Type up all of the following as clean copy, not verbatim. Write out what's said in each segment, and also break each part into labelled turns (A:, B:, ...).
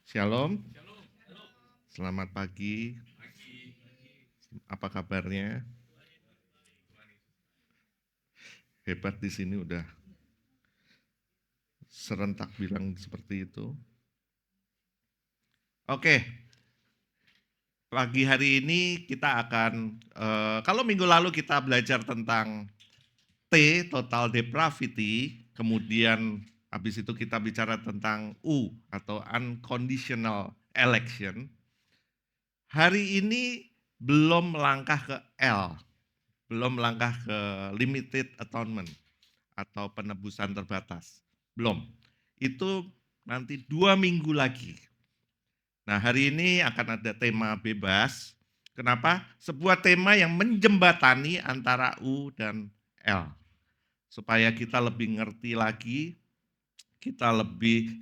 A: Shalom, selamat pagi. Apa kabarnya? Hebat di sini udah serentak bilang seperti itu. Oke, pagi hari ini kita akan, kalau minggu lalu kita belajar tentang T, total depravity, kemudian habis itu kita bicara tentang U atau unconditional election. Hari ini belum melangkah ke L, belum melangkah ke limited atonement atau penebusan terbatas. Belum. Itu nanti 2 minggu lagi. Nah, hari ini akan ada tema bebas. Kenapa? Sebuah tema yang menjembatani antara U dan L. Supaya kita lebih ngerti lagi,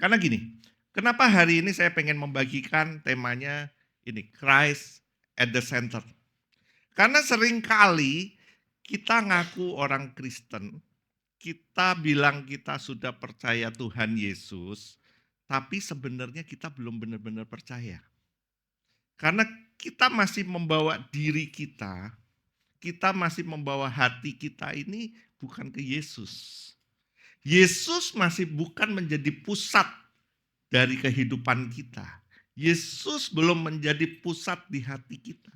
A: karena gini, kenapa hari ini saya pengen membagikan temanya ini, Christ at the center. Karena seringkali kita ngaku orang Kristen, kita bilang kita sudah percaya Tuhan Yesus, tapi sebenarnya kita belum benar-benar percaya. Karena kita masih membawa diri kita masih membawa hati kita ini bukan ke Yesus. Yesus masih bukan menjadi pusat dari kehidupan kita. Yesus belum menjadi pusat di hati kita.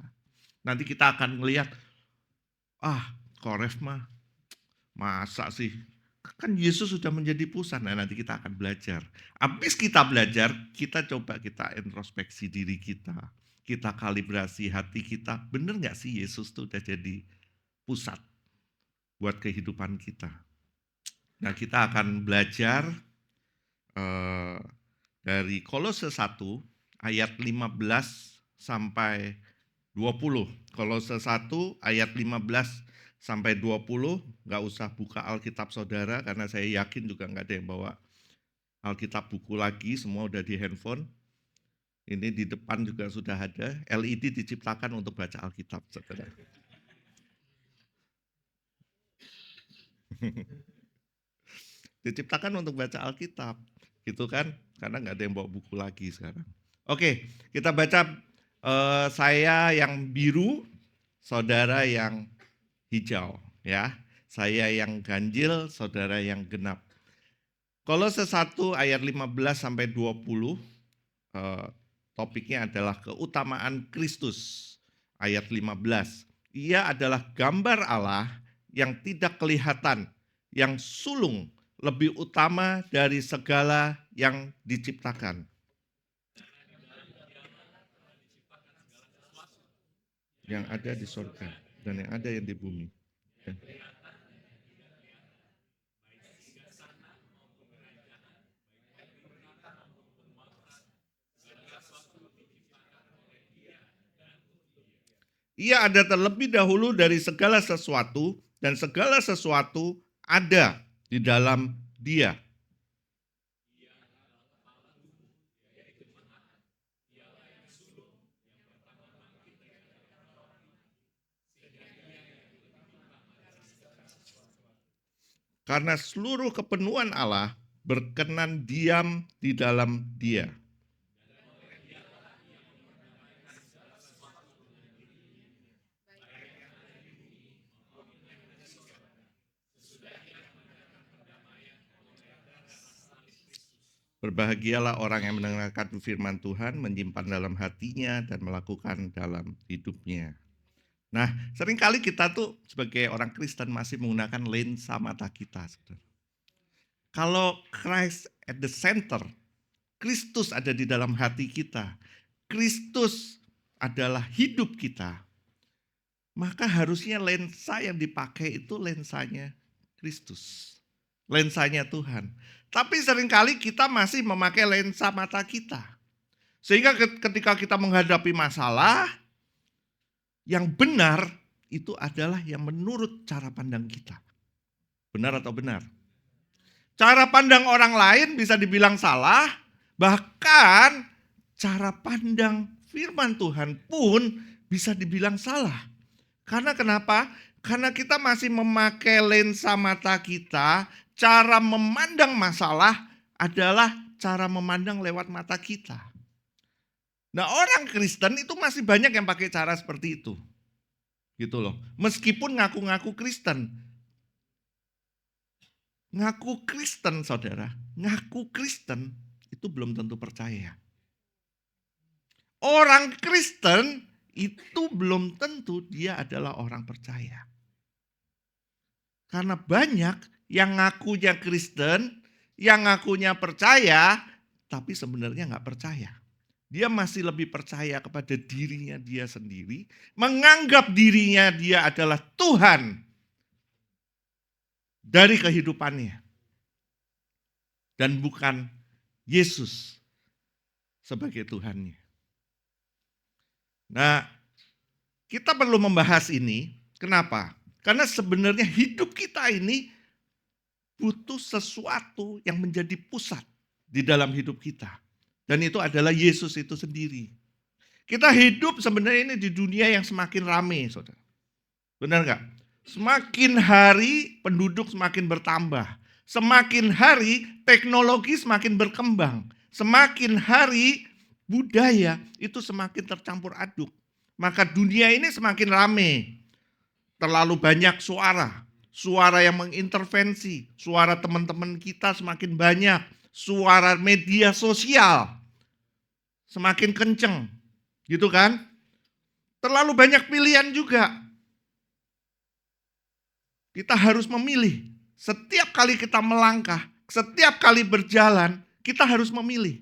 A: Nanti kita akan melihat, Koref mah masa sih? Kan Yesus sudah menjadi pusat. Nah, nanti kita akan belajar. Habis kita belajar, kita coba kita introspeksi diri kita. Kita kalibrasi hati kita. Benar nggak sih Yesus tuh udah jadi pusat buat kehidupan kita? Nah, kita akan belajar dari Kolose 1 ayat 15 sampai 20. Kolose 1 ayat 15 sampai 20, nggak usah buka Alkitab saudara, karena saya yakin juga nggak ada yang bawa Alkitab buku lagi, semua udah di handphone. Ini di depan juga sudah ada, LED diciptakan untuk baca Alkitab, saudara. Diciptakan untuk baca Alkitab, gitu kan? Karena nggak ada yang bawa buku lagi sekarang. Oke, kita baca, saya yang biru, saudara yang hijau, ya. Saya yang ganjil, saudara yang genap. Kolose 1 ayat 15 sampai 20, topiknya adalah keutamaan Kristus. Ayat 15. Ia adalah gambar Allah yang tidak kelihatan, yang sulung, lebih utama dari segala yang diciptakan. Yang ada di surga dan yang ada yang di bumi. Ia ada terlebih dahulu dari segala sesuatu, dan segala sesuatu ada di dalam Dia. Karena seluruh kepenuhan Allah berkenan diam di dalam Dia. Berbahagialah orang yang mendengarkan firman Tuhan, menyimpan dalam hatinya, dan melakukan dalam hidupnya. Nah, seringkali kita tuh sebagai orang Kristen masih menggunakan lensa mata kita. Kalau Christ at the center, Kristus ada di dalam hati kita, Kristus adalah hidup kita, maka harusnya lensa yang dipakai itu lensanya Kristus, lensanya Tuhan. Tapi seringkali kita masih memakai lensa mata kita. Sehingga ketika kita menghadapi masalah, yang benar itu adalah yang menurut cara pandang kita. Benar atau benar? Cara pandang orang lain bisa dibilang salah, bahkan cara pandang firman Tuhan pun bisa dibilang salah. Karena kenapa? Karena kita masih memakai lensa mata kita, cara memandang masalah adalah cara memandang lewat mata kita. Nah, orang Kristen itu masih banyak yang pakai cara seperti itu. Gitu loh. Meskipun ngaku-ngaku Kristen. Ngaku Kristen, saudara. Ngaku Kristen itu belum tentu percaya. Orang Kristen itu belum tentu dia adalah orang percaya. Karena banyak yang ngakunya Kristen, yang ngakunya percaya, tapi sebenarnya nggak percaya. Dia masih lebih percaya kepada dirinya dia sendiri, menganggap dirinya dia adalah Tuhan dari kehidupannya. Dan bukan Yesus sebagai Tuhannya. Nah, kita perlu membahas ini. Kenapa? Karena sebenarnya hidup kita ini butuh sesuatu yang menjadi pusat di dalam hidup kita. Dan itu adalah Yesus itu sendiri. Kita hidup sebenarnya ini di dunia yang semakin ramai, saudara. Benar nggak? Semakin hari penduduk semakin bertambah. Semakin hari teknologi semakin berkembang. Semakin hari budaya itu semakin tercampur aduk. Maka dunia ini semakin ramai. Terlalu banyak suara. Suara yang mengintervensi. Suara teman-teman kita semakin banyak. Suara media sosial semakin kenceng. Gitu kan? Terlalu banyak pilihan juga. Kita harus memilih. Setiap kali kita melangkah, setiap kali berjalan, kita harus memilih.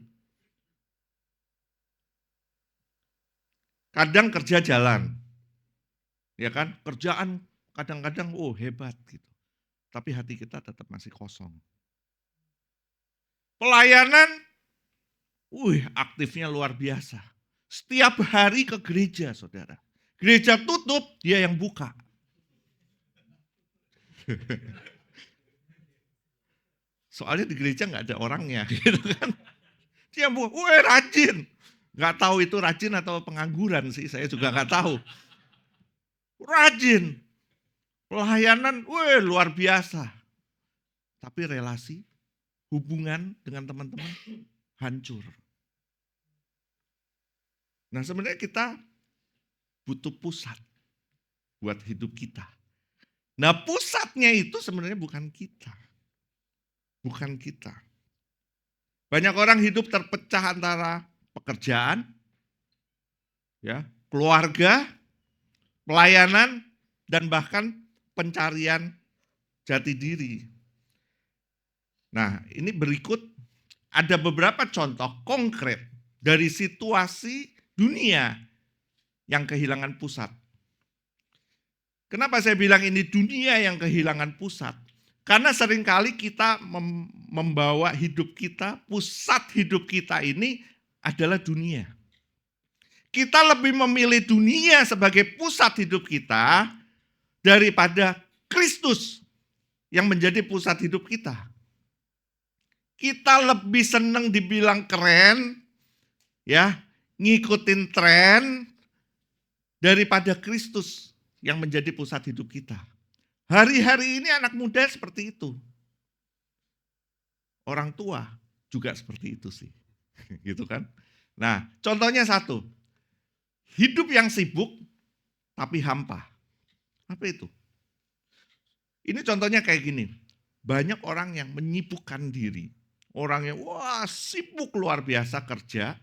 A: Kadang kerja jalan. Ya kan? Kerjaan kadang-kadang hebat gitu. Tapi hati kita tetap masih kosong. Pelayanan aktifnya luar biasa. Setiap hari ke gereja, saudara. Gereja tutup, dia yang buka. Soalnya di gereja nggak ada orangnya, gitu kan. Dia buka, rajin. Nggak tahu itu rajin atau pengangguran sih, saya juga nggak tahu. Rajin. Pelayanan, luar biasa. Tapi relasi, hubungan dengan teman-teman hancur. Nah, sebenarnya kita butuh pusat buat hidup kita. Nah, pusatnya itu sebenarnya bukan kita. Bukan kita. Banyak orang hidup terpecah antara pekerjaan, ya, keluarga, pelayanan, dan bahkan pencarian jati diri. Nah, ini berikut ada beberapa contoh konkret dari situasi dunia yang kehilangan pusat. Kenapa saya bilang ini dunia yang kehilangan pusat? Karena seringkali kita membawa hidup kita, pusat hidup kita ini adalah dunia. Kita lebih memilih dunia sebagai pusat hidup kita daripada Kristus yang menjadi pusat hidup kita. Kita lebih senang dibilang keren, ya, ngikutin tren daripada Kristus yang menjadi pusat hidup kita. Hari-hari ini anak muda seperti itu. Orang tua juga seperti itu sih. Gitu kan? Nah, contohnya satu. Hidup yang sibuk tapi hampa. Apa itu? Ini contohnya kayak gini. Banyak orang yang menyibukkan diri. Orang yang sibuk luar biasa kerja.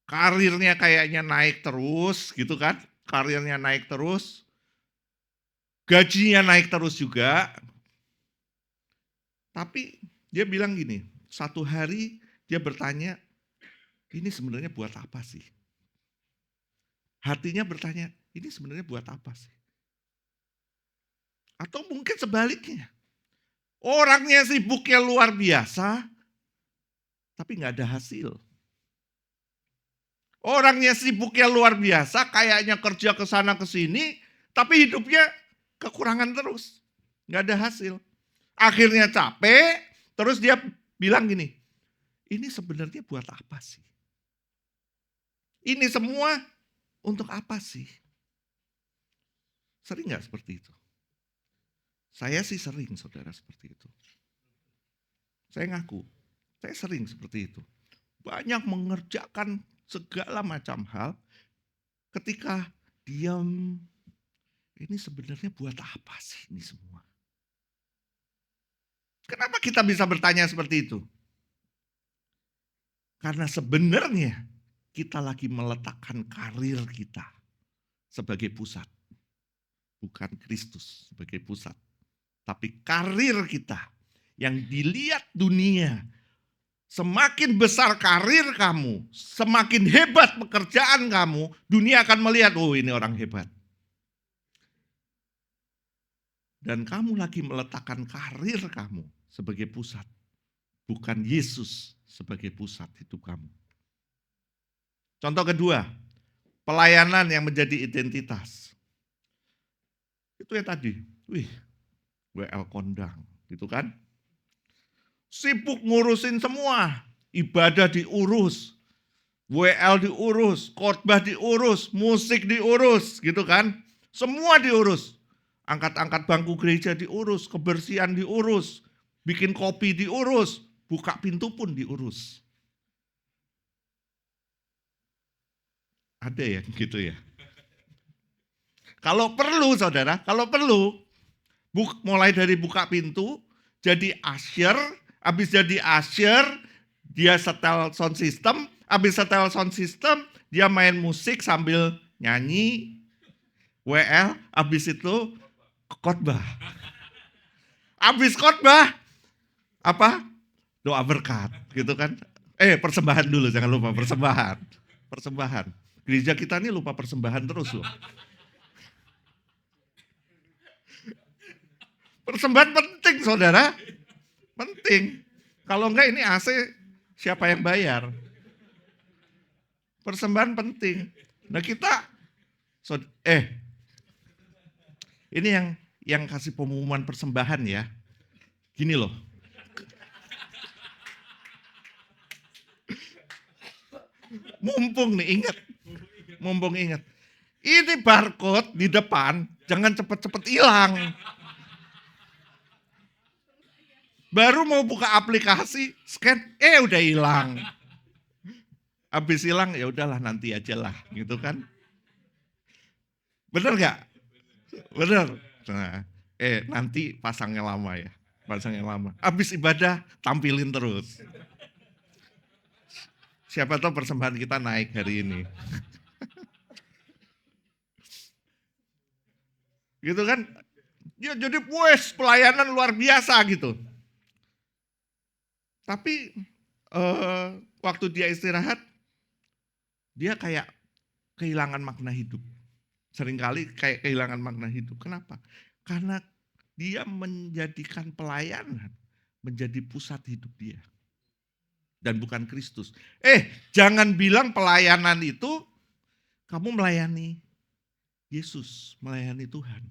A: Karirnya kayaknya naik terus gitu kan. Karirnya naik terus. Gajinya naik terus juga. Tapi dia bilang gini, satu hari dia bertanya, ini sebenarnya buat apa sih? Hatinya bertanya, ini sebenarnya buat apa sih? Atau mungkin sebaliknya. Orangnya sibuknya luar biasa, tapi nggak ada hasil. Orangnya sibuknya luar biasa, kayaknya kerja ke sana ke sini, tapi hidupnya kekurangan terus. Nggak ada hasil. Akhirnya capek, terus dia bilang gini, ini sebenarnya buat apa sih? Ini semua untuk apa sih? Sering nggak seperti itu? Saya sih sering, saudara, seperti itu. Saya ngaku, saya sering seperti itu. Banyak mengerjakan segala macam hal, ketika diam, ini sebenarnya buat apa sih ini semua? Kenapa kita bisa bertanya seperti itu? Karena sebenarnya kita lagi meletakkan karir kita sebagai pusat. Bukan Kristus sebagai pusat. Tapi karir kita yang dilihat dunia. Semakin besar karir kamu, semakin hebat pekerjaan kamu, dunia akan melihat, oh ini orang hebat. Dan kamu lagi meletakkan karir kamu sebagai pusat. Bukan Yesus sebagai pusat hidup kamu. Contoh kedua, pelayanan yang menjadi identitas. Itu ya tadi, WL kondang, gitu kan. Sibuk ngurusin semua, ibadah diurus, WL diurus, khotbah diurus, musik diurus, gitu kan. Semua diurus. Angkat-angkat bangku gereja diurus, kebersihan diurus, bikin kopi diurus, buka pintu pun diurus. Ada ya gitu ya. Kalau perlu saudara, kalau perlu, mulai dari buka pintu, jadi usher, habis jadi usher, dia setel sound system, habis setel sound system, dia main musik sambil nyanyi, WL, habis itu khotbah. Habis khotbah, apa? Doa berkat, gitu kan. Persembahan dulu, jangan lupa persembahan. Persembahan. Gereja kita ini lupa persembahan terus loh. Persembahan penting saudara. Penting. Kalau enggak ini AC siapa yang bayar? Persembahan penting. Nah kita, ini yang kasih pengumuman persembahan ya. Gini loh. Mumpung nih ingat. Mumpung ingat. Ini barcode di depan jangan cepet-cepet hilang. Baru mau buka aplikasi, scan, udah hilang. Habis hilang ya udahlah nanti aja lah, gitu kan. Bener nggak? Bener. Nah, nanti pasangnya lama ya, pasangnya lama. Habis ibadah tampilin terus. Siapa tahu persembahan kita naik hari ini. Gitu kan? Ya jadi pelayanan luar biasa gitu. Tapi waktu dia istirahat, dia kayak kehilangan makna hidup. Seringkali kayak kehilangan makna hidup. Kenapa? Karena dia menjadikan pelayanan menjadi pusat hidup dia. Dan bukan Kristus. Jangan bilang pelayanan itu kamu melayani Yesus, melayani Tuhan.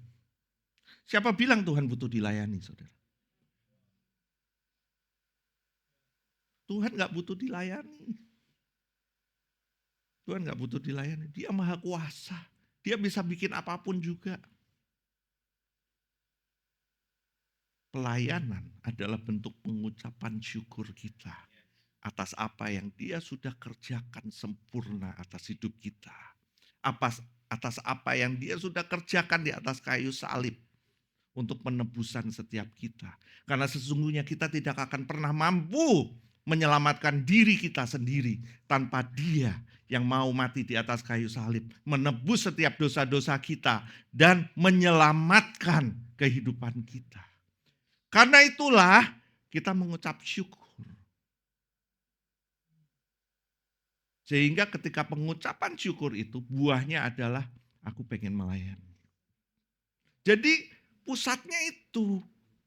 A: Siapa bilang Tuhan butuh dilayani, saudara? Tuhan gak butuh dilayani. Tuhan gak butuh dilayani. Dia maha kuasa. Dia bisa bikin apapun juga. Pelayanan adalah bentuk pengucapan syukur kita atas apa yang dia sudah kerjakan sempurna atas hidup kita. Atas apa yang dia sudah kerjakan di atas kayu salib untuk penebusan setiap kita. Karena sesungguhnya kita tidak akan pernah mampu menyelamatkan diri kita sendiri tanpa dia yang mau mati di atas kayu salib. Menebus setiap dosa-dosa kita dan menyelamatkan kehidupan kita. Karena itulah kita mengucap syukur. Sehingga ketika pengucapan syukur itu buahnya adalah aku pengen melayani. Jadi pusatnya itu.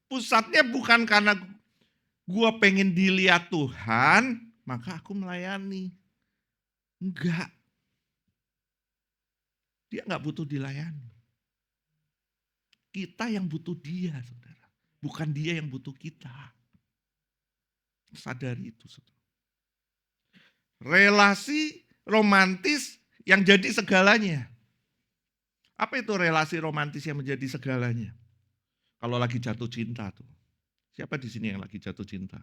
A: Pusatnya bukan karena gua pengen dilihat Tuhan, maka aku melayani. Enggak. Dia enggak butuh dilayani. Kita yang butuh dia, saudara. Bukan dia yang butuh kita. Sadari itu, saudara. Relasi romantis yang jadi segalanya. Apa itu relasi romantis yang menjadi segalanya? Kalau lagi jatuh cinta tuh. Siapa di sini yang lagi jatuh cinta?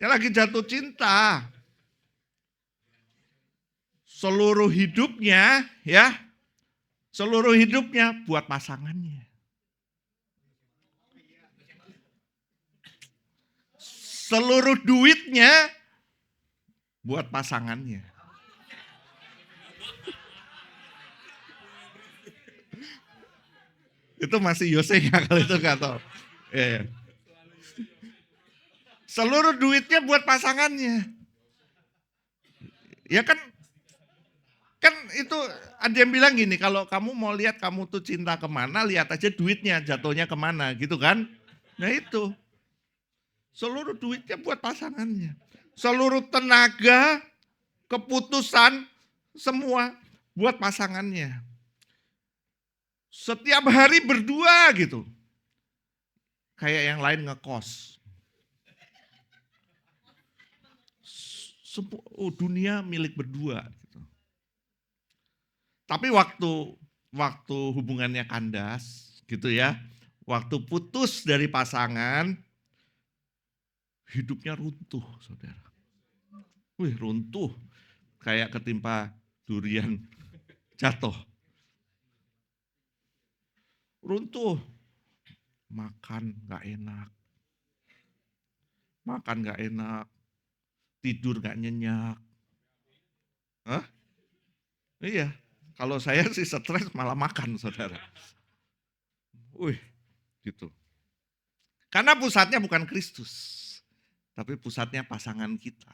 A: Yang lagi jatuh cinta. seluruh hidupnya ya, seluruh hidupnya buat pasangannya. Seluruh duitnya buat pasangannya. Itu masih Yose ya kalau itu nggak tahu. Iya. Seluruh duitnya buat pasangannya. Ya kan itu ada yang bilang gini, kalau kamu mau lihat kamu tuh cinta kemana, lihat aja duitnya jatuhnya kemana gitu kan. Nah itu, seluruh duitnya buat pasangannya. Seluruh tenaga, keputusan, semua buat pasangannya. Setiap hari berdua gitu. Kayak yang lain ngekos. Dunia milik berdua. Gitu. Tapi waktu hubungannya kandas gitu ya. Waktu putus dari pasangan, hidupnya runtuh saudara. Runtuh. Kayak ketimpa durian jatuh. Runtuh. Makan gak enak. Makan gak enak. Tidur gak nyenyak. Hah? Iya. Kalau saya sih stres malah makan saudara. Gitu. Karena pusatnya bukan Kristus. Tapi pusatnya pasangan kita.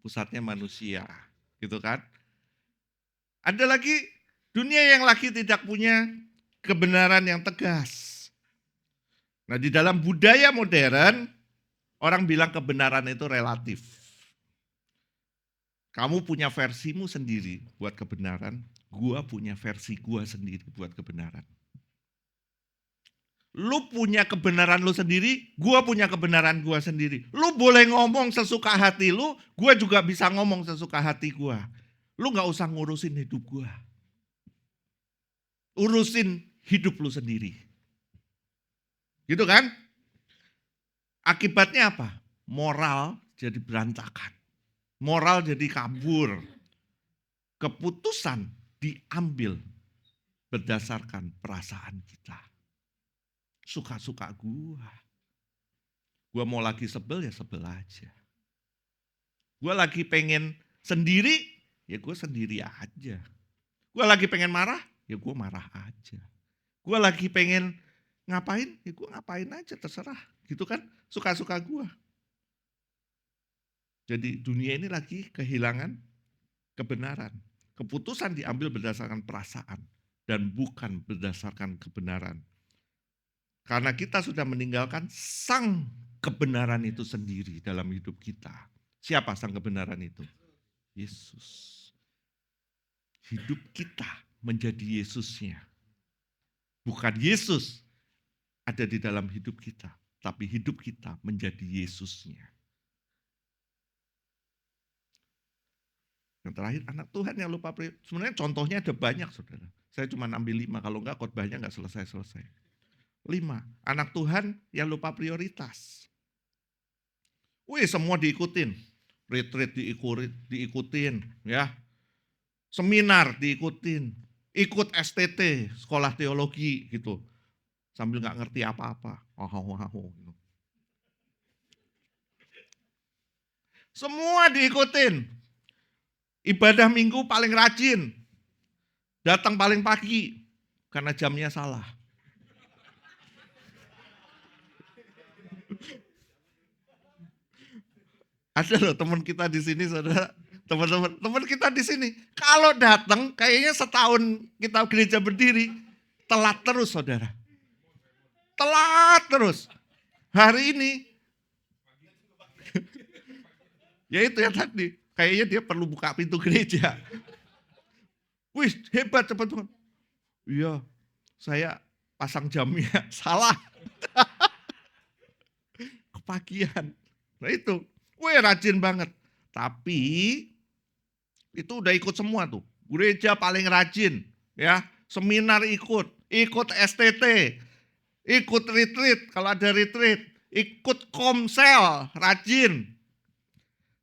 A: Pusatnya manusia. Gitu kan. Ada lagi dunia yang lagi tidak punya kebenaran yang tegas. Nah di dalam budaya modern, orang bilang kebenaran itu relatif. Kamu punya versimu sendiri buat kebenaran, gua punya versi gua sendiri buat kebenaran. Lu punya kebenaran lu sendiri, gua punya kebenaran gua sendiri. Lu boleh ngomong sesuka hati lu, gua juga bisa ngomong sesuka hati gua. Lu gak usah ngurusin hidup gua. Urusin hidup lu sendiri. Gitu kan? Akibatnya apa? Moral jadi berantakan. Moral jadi kabur. Keputusan diambil berdasarkan perasaan kita. Suka-suka gua. Gua mau lagi sebel ya sebel aja. Gua lagi pengen sendiri, ya gua sendiri aja. Gua lagi pengen marah, ya gua marah aja. Gua lagi pengen ngapain, ya gua ngapain aja terserah. Gitu kan, suka-suka gua. Jadi dunia ini lagi kehilangan kebenaran. Keputusan diambil berdasarkan perasaan dan bukan berdasarkan kebenaran. Karena kita sudah meninggalkan sang kebenaran itu sendiri dalam hidup kita. Siapa sang kebenaran itu? Yesus. Hidup kita menjadi Yesusnya. Bukan Yesus ada di dalam hidup kita, tapi hidup kita menjadi Yesusnya. Yang terakhir, anak Tuhan yang lupa prioritas. Sebenarnya contohnya ada banyak, saudara. Saya cuma ambil 5, kalau enggak khotbahnya enggak selesai-selesai. 5, anak Tuhan yang lupa prioritas. Semua diikutin. Retreat diikutin, ya. Seminar diikutin. Ikut STT, sekolah teologi gitu. Sambil enggak ngerti apa-apa. Gitu. Semua diikutin. Ibadah minggu paling rajin. Datang paling pagi karena jamnya salah. Ada loh teman kita di sini, saudara. Teman kita di sini. Kalau datang kayaknya setahun kita gereja berdiri, telat terus saudara. Telat terus. Hari ini, ya itu yang tadi. Kayaknya dia perlu buka pintu gereja. Hebat cepat banget. Iya, saya pasang jamnya salah. Kepagian. Nah itu, rajin banget. Tapi itu udah ikut semua tuh. Gereja paling rajin, ya. Seminar ikut STT, ikut retreat kalau ada retreat, ikut komsel, rajin.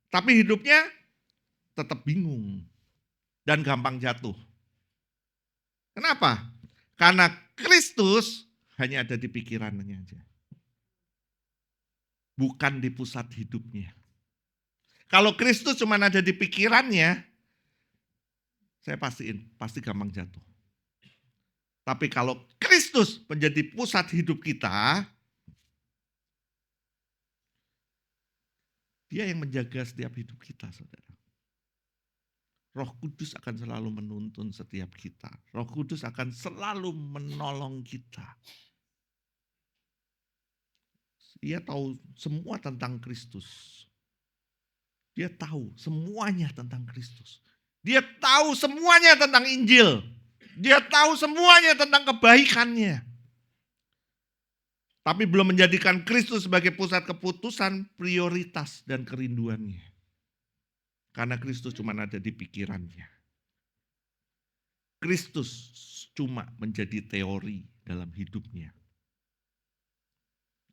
A: Tapi hidupnya tetap bingung. dan gampang jatuh. Kenapa? Karena Kristus hanya ada di pikirannya aja. Bukan di pusat hidupnya. Kalau Kristus cuma ada di pikirannya, saya pastiin, pasti gampang jatuh. Tapi kalau Kristus menjadi pusat hidup kita, Dia yang menjaga setiap hidup kita, saudara. Roh Kudus akan selalu menuntun setiap kita. Roh Kudus akan selalu menolong kita. Dia tahu semua tentang Kristus. Dia tahu semuanya tentang Kristus. Dia tahu semuanya tentang Injil. Dia tahu semuanya tentang kebaikannya. Tapi belum menjadikan Kristus sebagai pusat keputusan, prioritas, dan kerinduannya. Karena Kristus cuma ada di pikirannya. Kristus cuma menjadi teori dalam hidupnya.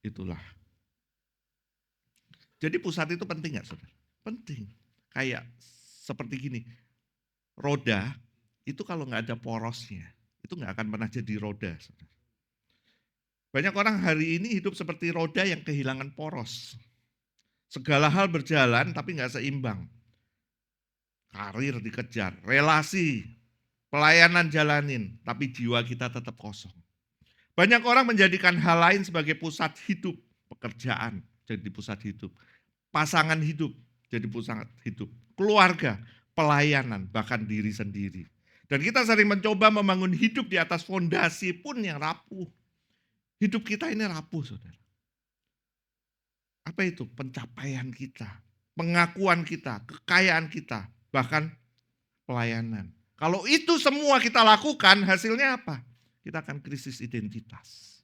A: Itulah. Jadi pusat itu penting nggak, saudara? Penting. Kayak seperti gini, roda itu kalau nggak ada porosnya, itu nggak akan pernah jadi roda, saudara. Banyak orang hari ini hidup seperti roda yang kehilangan poros. Segala hal berjalan tapi nggak seimbang. Karir dikejar, relasi, pelayanan jalanin, tapi jiwa kita tetap kosong. Banyak orang menjadikan hal lain sebagai pusat hidup, pekerjaan jadi pusat hidup, pasangan hidup jadi pusat hidup, keluarga, pelayanan, bahkan diri sendiri. Dan kita sering mencoba membangun hidup di atas fondasi pun yang rapuh. Hidup kita ini rapuh, saudara. Apa itu? Pencapaian kita, pengakuan kita, kekayaan kita, bahkan pelayanan. Kalau itu semua kita lakukan, hasilnya apa? Kita akan krisis identitas.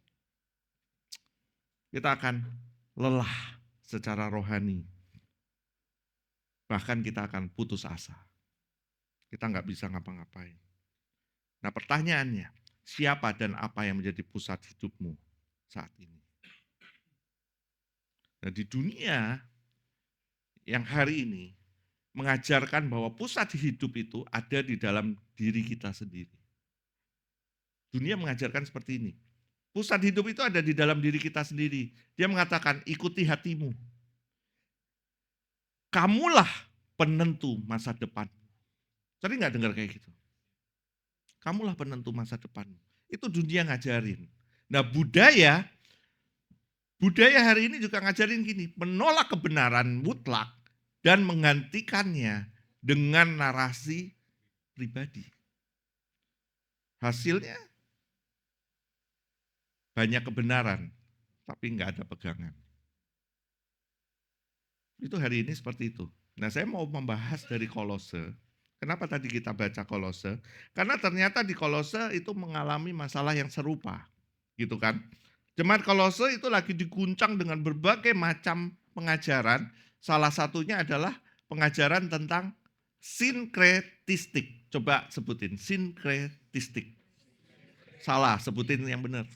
A: Kita akan lelah secara rohani. Bahkan kita akan putus asa. Kita nggak bisa ngapa-ngapain. Nah pertanyaannya, siapa dan apa yang menjadi pusat hidupmu saat ini? Nah di dunia yang hari ini mengajarkan bahwa pusat hidup itu ada di dalam diri kita sendiri. Dunia mengajarkan seperti ini. Pusat hidup itu ada di dalam diri kita sendiri. Dia mengatakan, ikuti hatimu. Kamulah penentu masa depan. Sering nggak dengar kayak gitu? Kamulah penentu masa depan. Itu dunia ngajarin. Nah budaya hari ini juga ngajarin gini, menolak kebenaran mutlak dan menggantikannya dengan narasi pribadi. Hasilnya banyak kebenaran, tapi nggak ada pegangan. Itu hari ini seperti itu. Nah saya mau membahas dari Kolose. Kenapa tadi kita baca Kolose? Karena ternyata di Kolose itu mengalami masalah yang serupa. Gitu kan. Jemaat Kolose itu lagi diguncang dengan berbagai macam pengajaran. Salah satunya adalah pengajaran tentang sinkretistik. Coba sebutin, sinkretistik. Salah, sebutin yang benar.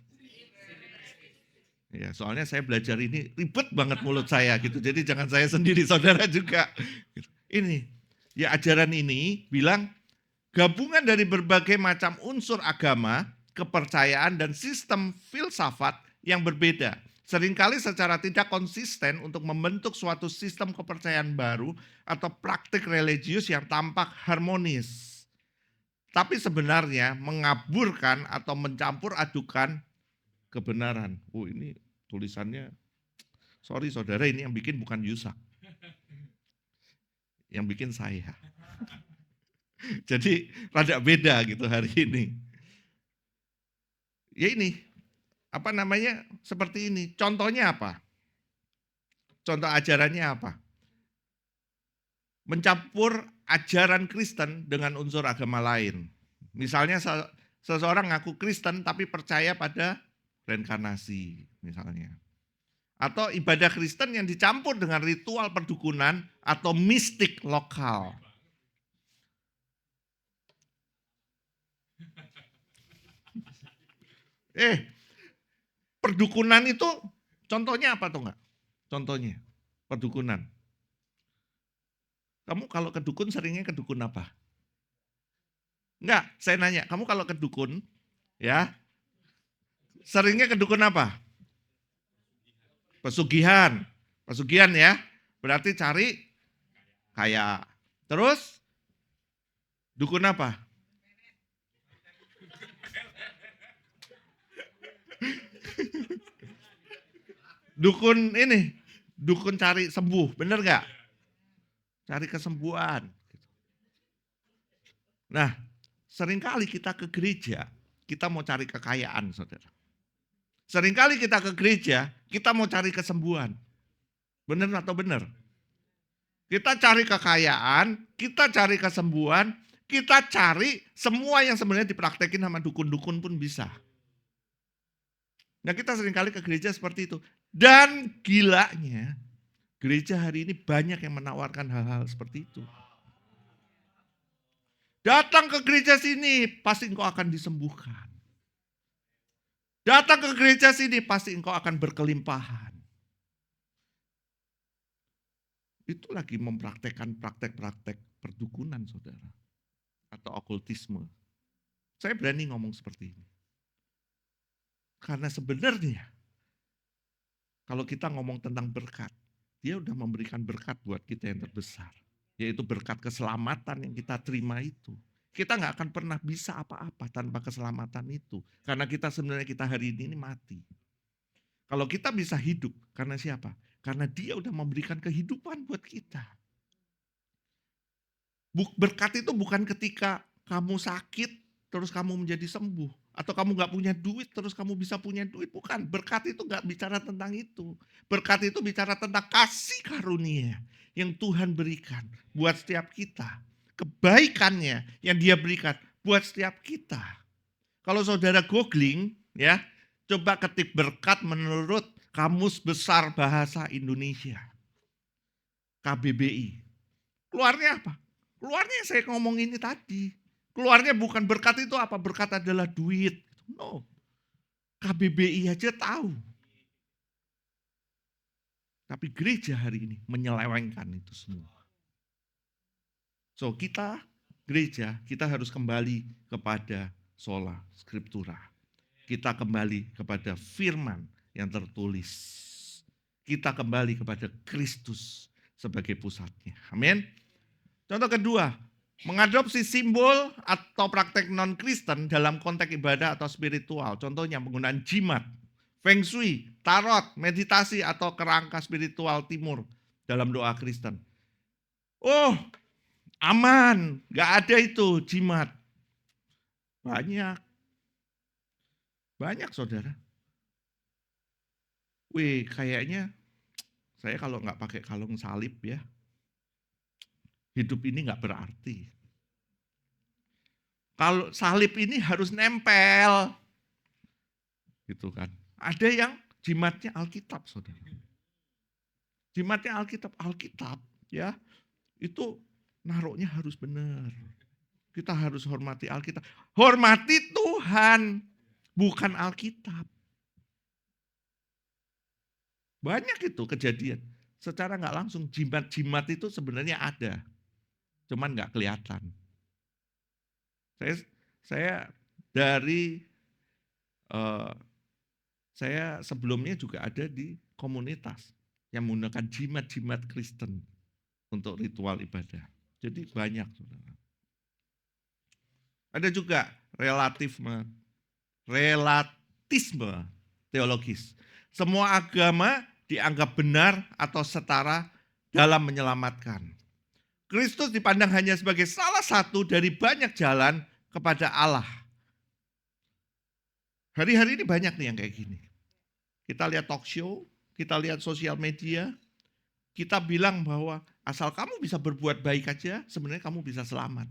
A: Ya, soalnya saya belajar ini ribet banget mulut saya gitu. Jadi jangan saya sendiri, saudara juga. Ini, ya ajaran ini bilang gabungan dari berbagai macam unsur agama, kepercayaan dan sistem filsafat yang berbeda. Seringkali secara tidak konsisten untuk membentuk suatu sistem kepercayaan baru atau praktik religius yang tampak harmonis. Tapi sebenarnya mengaburkan atau mencampur adukan kebenaran. Oh ini tulisannya, sorry saudara, ini yang bikin bukan Yusak. Yang bikin saya. Jadi rada beda gitu hari ini. Ya ini, apa namanya, seperti ini. Contohnya apa? Contoh ajarannya apa? Mencampur ajaran Kristen dengan unsur agama lain. Misalnya seseorang ngaku Kristen tapi percaya pada reinkarnasi misalnya. Atau ibadah Kristen yang dicampur dengan ritual perdukunan atau mistik lokal. Perdukunan itu contohnya apa tuh enggak? Contohnya, perdukunan. Kamu kalau ke dukun seringnya ke dukun apa? Enggak, saya nanya, kamu kalau ke dukun, ya, seringnya ke dukun apa? Pesugihan. Pesugihan ya, berarti cari kaya. Terus, dukun apa? Dukun ini, dukun cari sembuh, bener nggak? Cari kesembuhan. Nah, seringkali kita ke gereja, kita mau cari kekayaan, saudara. Seringkali kita ke gereja, kita mau cari kesembuhan. Bener atau bener? Kita cari kekayaan, kita cari kesembuhan, kita cari semua yang sebenarnya dipraktekin sama dukun-dukun pun bisa. Nah, kita seringkali ke gereja seperti itu. Dan gilanya, gereja hari ini banyak yang menawarkan hal-hal seperti itu. Datang ke gereja sini, pasti engkau akan disembuhkan. Datang ke gereja sini, pasti engkau akan berkelimpahan. Itu lagi mempraktekkan praktek-praktek perdukunan, saudara. Atau okultisme. Saya berani ngomong seperti ini. Karena sebenarnya, kalau kita ngomong tentang berkat, dia udah memberikan berkat buat kita yang terbesar. Yaitu berkat keselamatan yang kita terima itu. Kita nggak akan pernah bisa apa-apa tanpa keselamatan itu. Karena kita sebenarnya kita hari ini mati. Kalau kita bisa hidup, karena siapa? Karena dia udah memberikan kehidupan buat kita. Berkat itu bukan ketika kamu sakit, terus kamu menjadi sembuh. Atau kamu nggak punya duit, terus kamu bisa punya duit. Bukan, berkat itu nggak bicara tentang itu. Berkat itu bicara tentang kasih karunia yang Tuhan berikan buat setiap kita. Kebaikannya yang dia berikan buat setiap kita. Kalau saudara googling, ya, coba ketik berkat menurut Kamus Besar Bahasa Indonesia. KBBI. Keluarnya apa? Keluarnya saya ngomong ini tadi. Keluarnya bukan berkat itu apa? Berkat adalah duit. No. KBBI aja tahu. Tapi gereja hari ini menyelewengkan itu semua. So kita gereja, kita harus kembali kepada sola scriptura. Kita kembali kepada firman yang tertulis. Kita kembali kepada Kristus sebagai pusatnya. Amin. Contoh kedua, mengadopsi simbol atau praktek non-Kristen dalam konteks ibadah atau spiritual. Contohnya penggunaan jimat, feng shui, tarot, meditasi atau kerangka spiritual timur dalam doa Kristen. Oh, aman, gak ada itu jimat. Banyak. Banyak saudara. Wih, kayaknya saya kalau nggak pakai kalung salib ya, hidup ini nggak berarti. Kalau salib ini harus nempel, gitu kan. Ada yang jimatnya Alkitab, saudara. Jimatnya Alkitab, ya, itu naruhnya harus benar. Kita harus hormati Alkitab. Hormati Tuhan, bukan Alkitab. Banyak itu kejadian. Secara nggak langsung jimat-jimat itu sebenarnya ada, cuman nggak kelihatan. Saya dari saya sebelumnya juga ada di komunitas yang menggunakan jimat-jimat Kristen untuk ritual ibadah. Jadi banyak, saudara. Ada juga relatisme teologis. Semua agama dianggap benar atau setara dalam menyelamatkan. Kristus dipandang hanya sebagai salah satu dari banyak jalan kepada Allah. Hari-hari ini banyak nih yang kayak gini. Kita lihat talk show, kita lihat sosial media, kita bilang bahwa asal kamu bisa berbuat baik aja, sebenarnya kamu bisa selamat.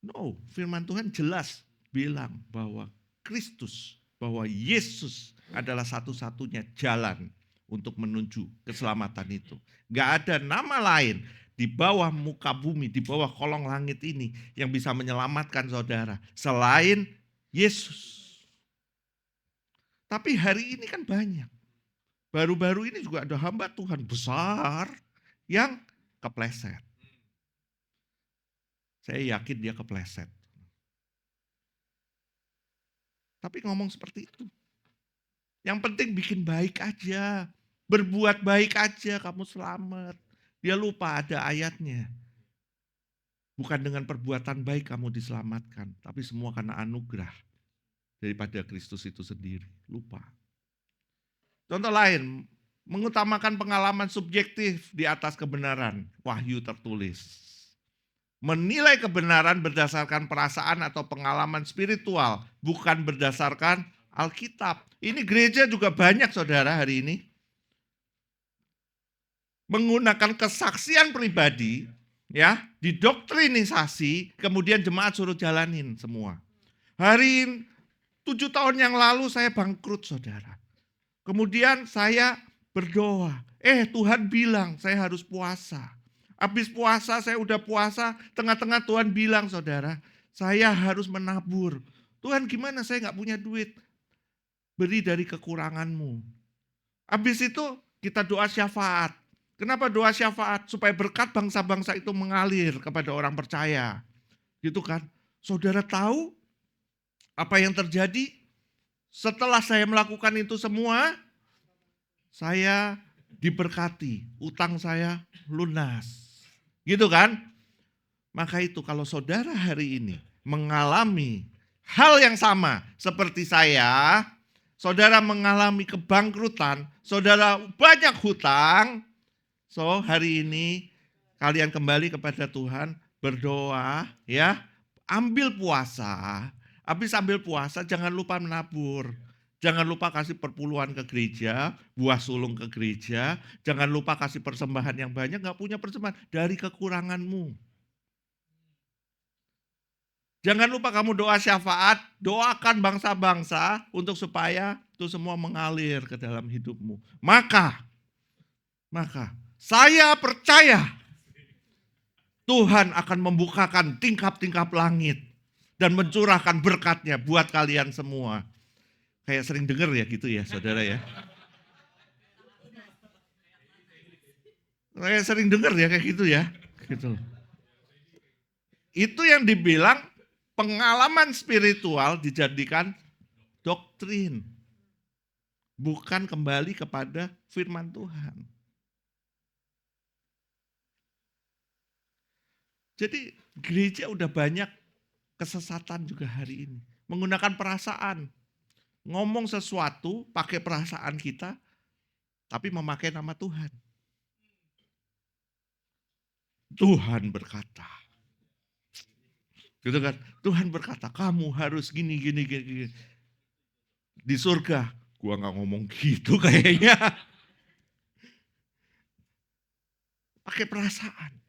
A: No, firman Tuhan jelas bilang bahwa Kristus, bahwa Yesus adalah satu-satunya jalan untuk menuju keselamatan itu. Gak ada nama lain di bawah muka bumi, di bawah kolong langit ini yang bisa menyelamatkan saudara selain Yesus. Tapi hari ini kan banyak. Baru-baru ini juga ada hamba Tuhan besar yang kepleset. Saya yakin dia kepleset. Tapi ngomong seperti itu. Yang penting bikin baik aja. Berbuat baik aja, kamu selamat. Dia lupa ada ayatnya. Bukan dengan perbuatan baik kamu diselamatkan, tapi semua karena anugerah daripada Kristus itu sendiri. Lupa. Contoh lain, mengutamakan pengalaman subjektif di atas kebenaran. Wahyu tertulis. Menilai kebenaran berdasarkan perasaan atau pengalaman spiritual, bukan berdasarkan Alkitab. Ini gereja juga banyak saudara hari ini. Menggunakan kesaksian pribadi, ya, didoktrinisasi, kemudian jemaat suruh jalanin semua. Hari 7 tahun yang lalu saya bangkrut saudara. Kemudian saya berdoa, Tuhan bilang saya harus puasa. Habis puasa, saya udah puasa, tengah-tengah Tuhan bilang saudara, saya harus menabur. Tuhan gimana, saya gak punya duit. Beri dari kekuranganmu. Habis itu kita doa syafaat. Kenapa doa syafaat? Supaya berkat bangsa-bangsa itu mengalir kepada orang percaya. Gitu kan. Saudara tahu apa yang terjadi? Setelah saya melakukan itu semua, saya diberkati. Utang saya lunas. Gitu kan? Maka itu kalau saudara hari ini mengalami hal yang sama seperti saya, saudara mengalami kebangkrutan, saudara banyak hutang, so hari ini kalian kembali kepada Tuhan, berdoa ya, ambil puasa, habis ambil puasa jangan lupa menabur. Jangan lupa kasih perpuluhan ke gereja, buah sulung ke gereja, jangan lupa kasih persembahan yang banyak, gak punya persembahan, dari kekuranganmu. Jangan lupa kamu doa syafaat, doakan bangsa-bangsa untuk supaya itu semua mengalir ke dalam hidupmu. Maka saya percaya Tuhan akan membukakan tingkap-tingkap langit dan mencurahkan berkatnya buat kalian semua. Kayak sering dengar ya gitu ya saudara ya. Kayak sering dengar ya kayak gitu ya. Gitu. Itu yang dibilang pengalaman spiritual dijadikan doktrin. Bukan kembali kepada firman Tuhan. Jadi gereja udah banyak kesesatan juga hari ini. Menggunakan perasaan. Ngomong sesuatu pakai perasaan kita, tapi memakai nama Tuhan. Tuhan berkata. Gitu kan? Tuhan berkata, kamu harus gini. Di surga, gua gak ngomong gitu kayaknya. Pakai perasaan.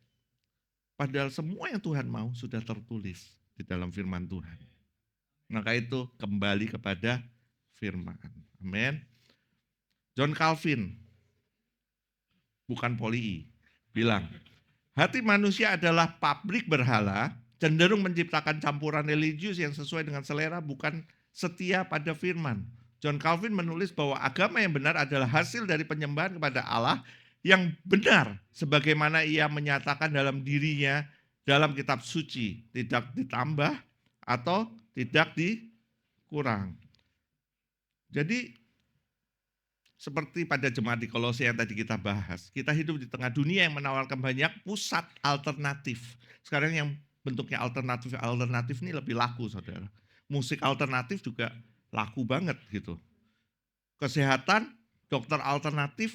A: Padahal semua yang Tuhan mau sudah tertulis di dalam firman Tuhan. Maka itu kembali kepada firman. Amin. John Calvin, bukan Poli, bilang, hati manusia adalah pabrik berhala, cenderung menciptakan campuran religius yang sesuai dengan selera, bukan setia pada firman. John Calvin menulis bahwa agama yang benar adalah hasil dari penyembahan kepada Allah yang benar, sebagaimana ia menyatakan dalam dirinya dalam kitab suci, tidak ditambah atau tidak dikurang. Jadi seperti pada jemaat di Kolose yang tadi kita bahas, kita hidup di tengah dunia yang menawarkan banyak pusat alternatif. Sekarang yang bentuknya alternatif ini lebih laku saudara. Musik alternatif juga laku banget gitu. Kesehatan, dokter alternatif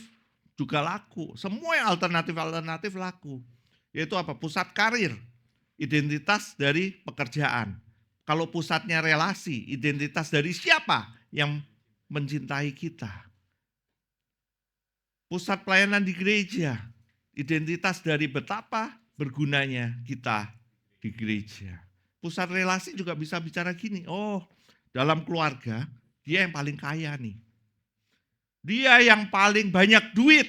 A: juga laku. Semua yang alternatif laku. Yaitu apa? Pusat karir, identitas dari pekerjaan. Kalau pusatnya relasi, identitas dari siapa yang mencintai kita. Pusat pelayanan di gereja, identitas dari betapa bergunanya kita di gereja. Pusat relasi juga bisa bicara gini, dalam keluarga dia yang paling kaya nih. Dia yang paling banyak duit.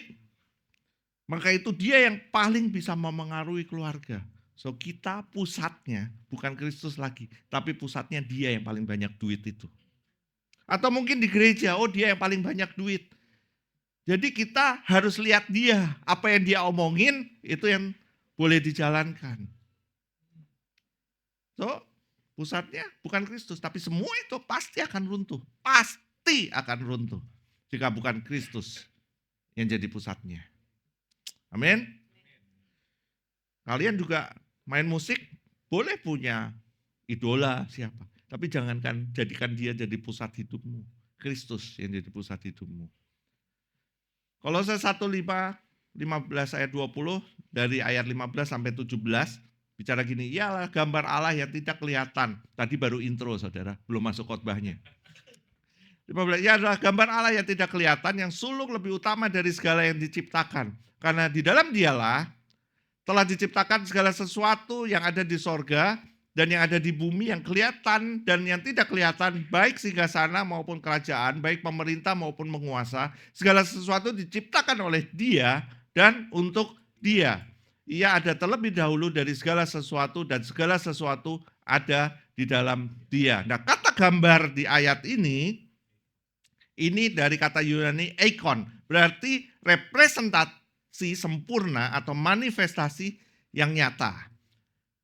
A: Maka itu dia yang paling bisa memengaruhi keluarga. So kita pusatnya bukan Kristus lagi, tapi pusatnya dia yang paling banyak duit itu. Atau mungkin di gereja, dia yang paling banyak duit. Jadi kita harus lihat dia, apa yang dia omongin itu yang boleh dijalankan. So, pusatnya bukan Kristus, tapi semua itu pasti akan runtuh. Pasti akan runtuh. Jika bukan Kristus yang jadi pusatnya. Amin. Kalian juga main musik, boleh punya idola siapa. Tapi jangankan jadikan dia jadi pusat hidupmu. Kristus yang jadi pusat hidupmu. Kolose 1:15 ayat 20, dari ayat 15 sampai 17, bicara gini, ialah gambar Allah yang tidak kelihatan. Tadi baru intro saudara, belum masuk khotbahnya. 15, ia adalah gambar Allah yang tidak kelihatan, yang sulung lebih utama dari segala yang diciptakan. Karena di dalam dialah telah diciptakan segala sesuatu yang ada di sorga dan yang ada di bumi, yang kelihatan dan yang tidak kelihatan, baik singgasana maupun kerajaan, baik pemerintah maupun penguasa. Segala sesuatu diciptakan oleh Dia dan untuk Dia. Ia ada terlebih dahulu dari segala sesuatu dan segala sesuatu ada di dalam Dia. Nah, kata gambar di ayat ini dari kata Yunani eikon, berarti representasi sempurna atau manifestasi yang nyata.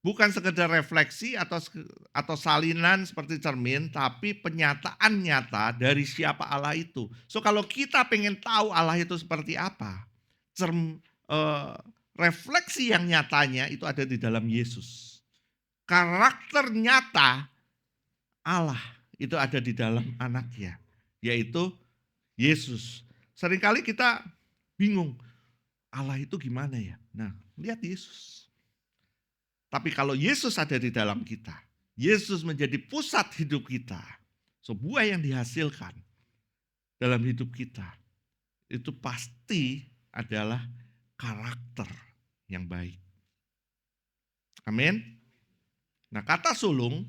A: Bukan sekedar refleksi atau salinan seperti cermin, tapi penyataan nyata dari siapa Allah itu. So kalau kita pengen tahu Allah itu seperti apa, refleksi yang nyatanya itu ada di dalam Yesus. Karakter nyata Allah itu ada di dalam anaknya, yaitu Yesus. Seringkali kita bingung, Allah itu gimana ya? Nah, lihat Yesus. Tapi kalau Yesus ada di dalam kita, Yesus menjadi pusat hidup kita, sebuah yang dihasilkan dalam hidup kita, itu pasti adalah karakter yang baik. Amin. Nah, kata sulung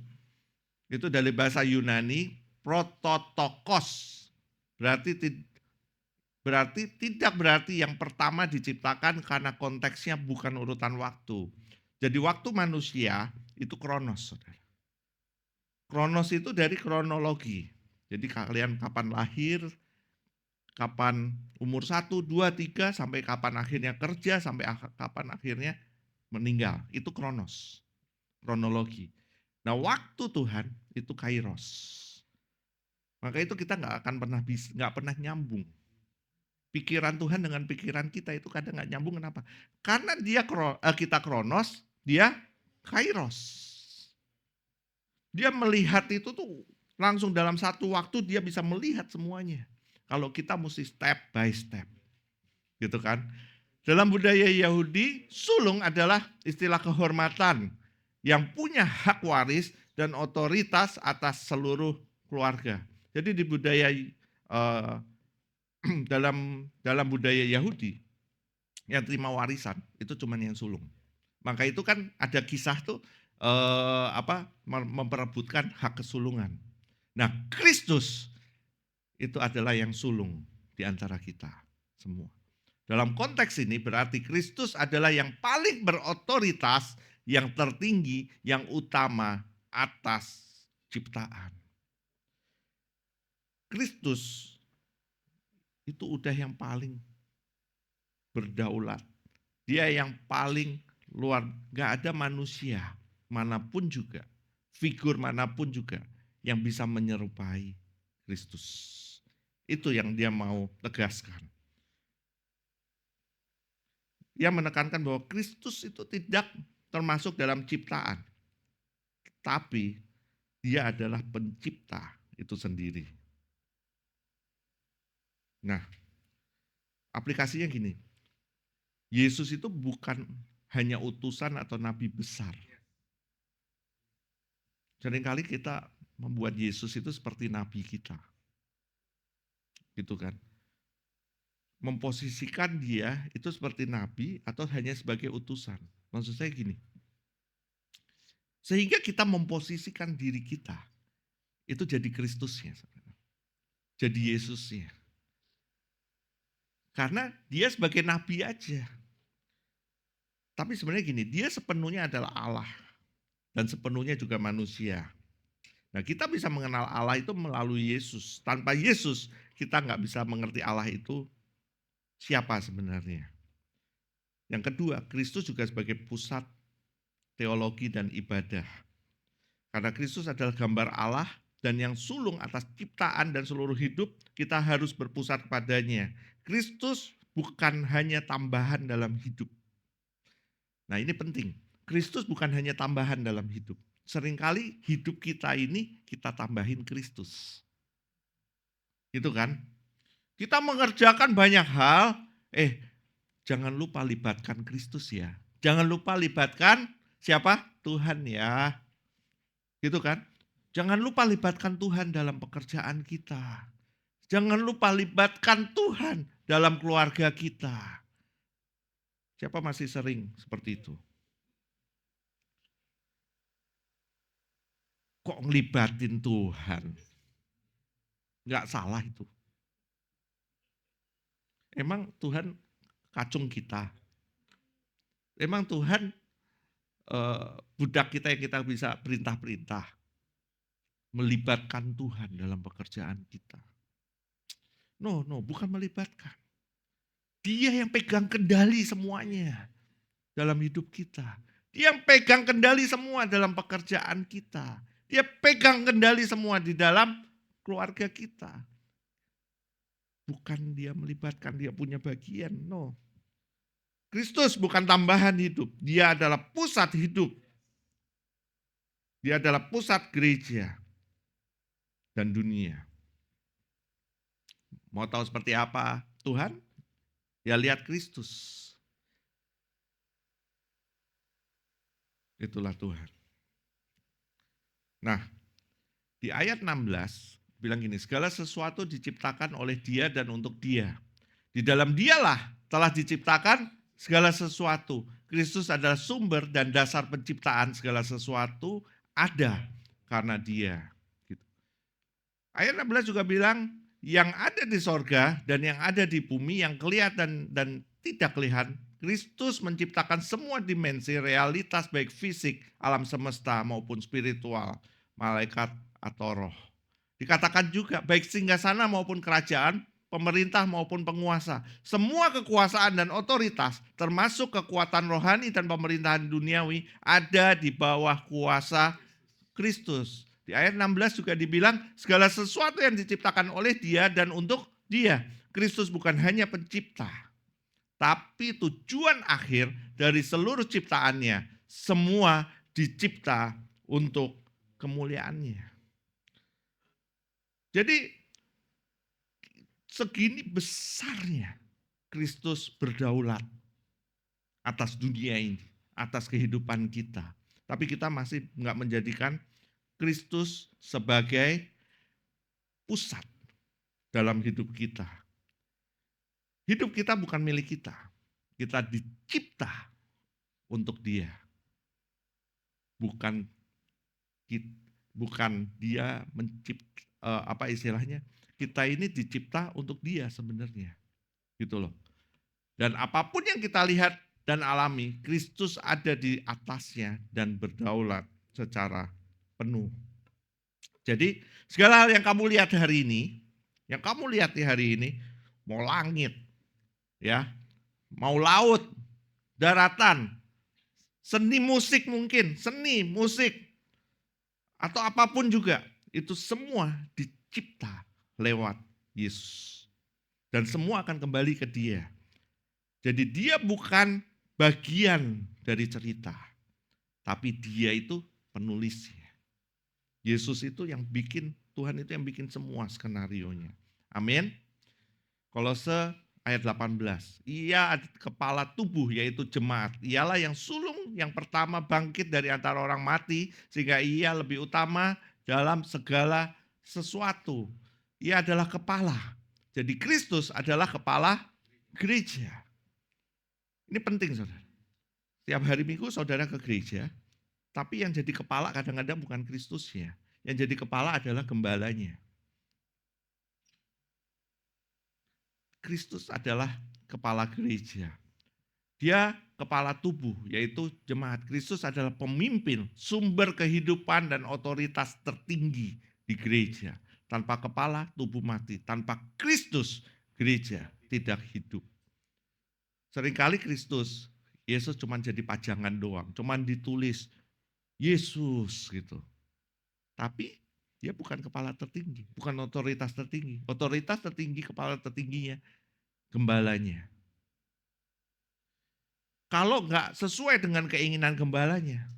A: itu dari bahasa Yunani prototokos. Berarti tidak berarti yang pertama diciptakan, karena konteksnya bukan urutan waktu. Jadi waktu manusia itu kronos, saudara. Kronos itu dari kronologi. Jadi kalian kapan lahir, kapan umur 1, 2, 3, sampai kapan akhirnya kerja, sampai kapan akhirnya meninggal. Itu kronos, kronologi. Nah, waktu Tuhan itu kairos. Maka itu kita nggak pernah nyambung. Pikiran Tuhan dengan pikiran kita itu kadang nggak nyambung. Kenapa? Karena kita kronos, dia kairos. Dia melihat itu tuh langsung dalam satu waktu, dia bisa melihat semuanya. Kalau kita mesti step by step. Gitu kan? Dalam budaya Yahudi, sulung adalah istilah kehormatan yang punya hak waris dan otoritas atas seluruh keluarga. Jadi di budaya dalam budaya Yahudi, yang terima warisan itu cuma yang sulung. Maka itu kan ada kisah tuh memperebutkan hak kesulungan. Nah, Kristus itu adalah yang sulung di antara kita semua. Dalam konteks ini berarti Kristus adalah yang paling berotoritas, yang tertinggi, yang utama atas ciptaan. Kristus itu udah yang paling berdaulat. Dia yang paling luar, gak ada manusia manapun juga, figur manapun juga yang bisa menyerupai Kristus. Itu yang dia mau tegaskan. Dia menekankan bahwa Kristus itu tidak termasuk dalam ciptaan, tapi dia adalah pencipta itu sendiri. Nah, aplikasinya gini, Yesus itu bukan hanya utusan atau nabi besar. Seringkali kita membuat Yesus itu seperti nabi kita. Gitu kan. Memposisikan dia itu seperti nabi atau hanya sebagai utusan. Maksud saya gini, sehingga kita memposisikan diri kita itu jadi Kristusnya, jadi Yesusnya. Karena dia sebagai nabi aja. Tapi sebenarnya gini, dia sepenuhnya adalah Allah dan sepenuhnya juga manusia. Nah, kita bisa mengenal Allah itu melalui Yesus. Tanpa Yesus kita nggak bisa mengerti Allah itu siapa sebenarnya. Yang kedua, Kristus juga sebagai pusat teologi dan ibadah. Karena Kristus adalah gambar Allah dan yang sulung atas ciptaan dan seluruh hidup, kita harus berpusat padanya. Kristus bukan hanya tambahan dalam hidup. Nah, ini penting. Kristus bukan hanya tambahan dalam hidup. Seringkali hidup kita ini kita tambahin Kristus. Gitu kan? Kita mengerjakan banyak hal, jangan lupa libatkan Kristus ya. Jangan lupa libatkan siapa? Tuhan ya. Gitu kan? Jangan lupa libatkan Tuhan dalam pekerjaan kita. Jangan lupa libatkan Tuhan dalam keluarga kita. Siapa masih sering seperti itu? Kok ngelibatin Tuhan? Enggak salah itu. Emang Tuhan kacung kita? Emang Tuhan budak kita yang kita bisa perintah-perintah? Melibatkan Tuhan dalam pekerjaan kita? No, bukan melibatkan. Dia yang pegang kendali semuanya dalam hidup kita. Dia yang pegang kendali semua dalam pekerjaan kita. Dia pegang kendali semua di dalam keluarga kita. Bukan dia melibatkan, dia punya bagian. No. Kristus bukan tambahan hidup. Dia adalah pusat hidup. Dia adalah pusat gereja dan dunia. Mau tahu seperti apa Tuhan? Ya lihat Kristus. Itulah Tuhan. Nah, di ayat 16 bilang gini, segala sesuatu diciptakan oleh Dia dan untuk Dia. Di dalam Dialah telah diciptakan segala sesuatu. Kristus adalah sumber dan dasar penciptaan segala sesuatu ada karena Dia. Gitu. Ayat 16 juga bilang, yang ada di sorga dan yang ada di bumi, yang kelihatan dan tidak kelihatan, Kristus menciptakan semua dimensi realitas baik fisik, alam semesta maupun spiritual, malaikat atau roh. Dikatakan juga baik singgasana maupun kerajaan, pemerintah maupun penguasa. Semua kekuasaan dan otoritas termasuk kekuatan rohani dan pemerintahan duniawi ada di bawah kuasa Kristus. Di ayat 16 juga dibilang segala sesuatu yang diciptakan oleh Dia dan untuk Dia. Kristus bukan hanya pencipta, tapi tujuan akhir dari seluruh ciptaannya, semua dicipta untuk kemuliaannya. Jadi segini besarnya Kristus berdaulat atas dunia ini, atas kehidupan kita. Tapi kita masih nggak menjadikan Kristus sebagai pusat dalam hidup kita. Hidup kita bukan milik kita. Kita dicipta untuk Dia. Bukan Dia mencipta, kita ini dicipta untuk Dia sebenarnya. Gitu loh. Dan apapun yang kita lihat dan alami, Kristus ada di atasnya dan berdaulat secara penuh. Jadi segala hal yang kamu lihat hari ini, mau langit, ya, mau laut, daratan, seni musik mungkin, atau apapun juga, itu semua dicipta lewat Yesus. Dan semua akan kembali ke Dia. Jadi Dia bukan bagian dari cerita, tapi Dia itu penulisnya. Yesus itu yang bikin, Tuhan itu yang bikin semua skenarionya. Amin. Kolose ayat 18. Ia kepala tubuh yaitu jemaat. Ialah yang sulung yang pertama bangkit dari antara orang mati sehingga ia lebih utama dalam segala sesuatu. Ia adalah kepala. Jadi Kristus adalah kepala gereja. Ini penting saudara. Tiap hari Minggu saudara ke gereja, tapi yang jadi kepala kadang-kadang bukan Kristusnya. Yang jadi kepala adalah gembalanya. Kristus adalah kepala gereja. Dia kepala tubuh, yaitu jemaat. Kristus adalah pemimpin, sumber kehidupan dan otoritas tertinggi di gereja. Tanpa kepala, tubuh mati. Tanpa Kristus, gereja tidak hidup. Seringkali Yesus cuma jadi pajangan doang. Cuma ditulis Yesus gitu. Tapi dia bukan kepala tertinggi, bukan otoritas tertinggi. Otoritas tertinggi, kepala tertingginya, gembalanya. Kalau nggak sesuai dengan keinginan gembalanya,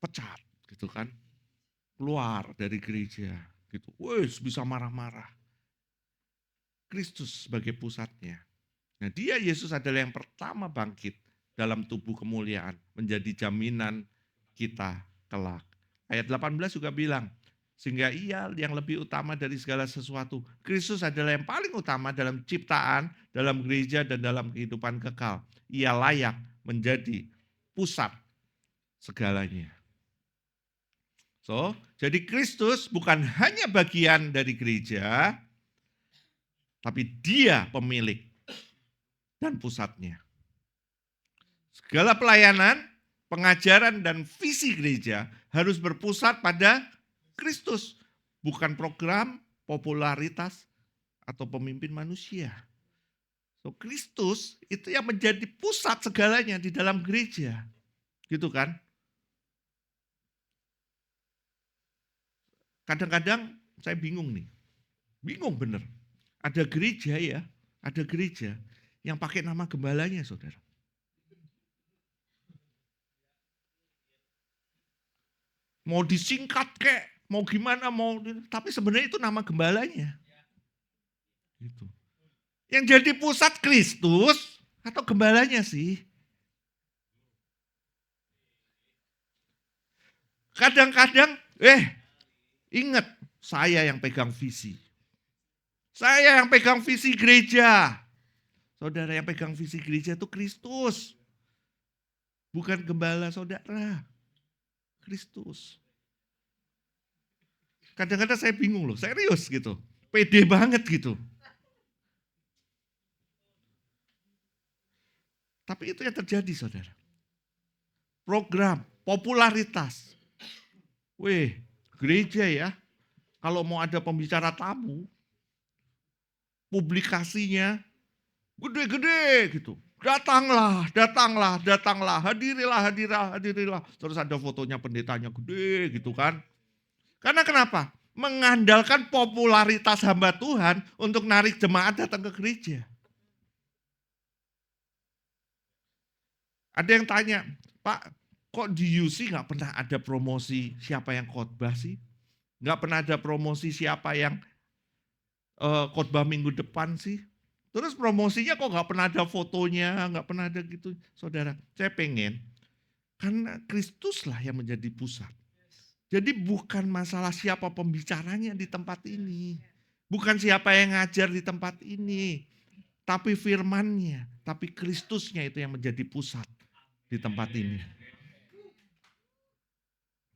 A: pecat gitu kan. Keluar dari gereja gitu. Wes bisa marah-marah. Kristus sebagai pusatnya. Nah, dia Yesus adalah yang pertama bangkit dalam tubuh kemuliaan, menjadi jaminan kita kelak. Ayat 18 juga bilang, sehingga ia yang lebih utama dari segala sesuatu. Kristus adalah yang paling utama dalam ciptaan, dalam gereja, dan dalam kehidupan kekal. Ia layak menjadi pusat segalanya. So, jadi Kristus bukan hanya bagian dari gereja, tapi dia pemilik dan pusatnya. Segala pelayanan, pengajaran, dan visi gereja harus berpusat pada Kristus. Bukan program, popularitas, atau pemimpin manusia. So, Kristus itu yang menjadi pusat segalanya di dalam gereja. Gitu kan? Kadang-kadang saya bingung nih. Bingung bener. Ada gereja ya, ada gereja yang pakai nama gembalanya, saudara. Mau disingkat kek, mau gimana, tapi sebenarnya itu nama gembalanya. Gitu. Yang jadi pusat Kristus atau gembalanya sih? Kadang-kadang, ingat, saya yang pegang visi. Saya yang pegang visi gereja. Saudara yang pegang visi gereja itu Kristus. Bukan gembala saudara. Kristus. Kadang-kadang saya bingung loh, serius gitu. Pede banget gitu. Tapi itu yang terjadi saudara. Program, popularitas. Gereja ya, kalau mau ada pembicara tamu, publikasinya gede-gede gitu. Datanglah, datanglah, datanglah, hadirilah. Terus ada fotonya pendetanya gede gitu kan. Karena kenapa? Mengandalkan popularitas hamba Tuhan untuk narik jemaat datang ke gereja. Ada yang tanya, Pak, kok di UC nggak pernah ada promosi siapa yang khotbah sih? Nggak pernah ada promosi siapa yang khotbah minggu depan sih? Terus promosinya kok nggak pernah ada fotonya, nggak pernah ada gitu. Saudara, saya pengen, karena Kristuslah yang menjadi pusat. Jadi bukan masalah siapa pembicaranya di tempat ini. Bukan siapa yang ngajar di tempat ini. Tapi firmannya, tapi Kristusnya itu yang menjadi pusat di tempat ini.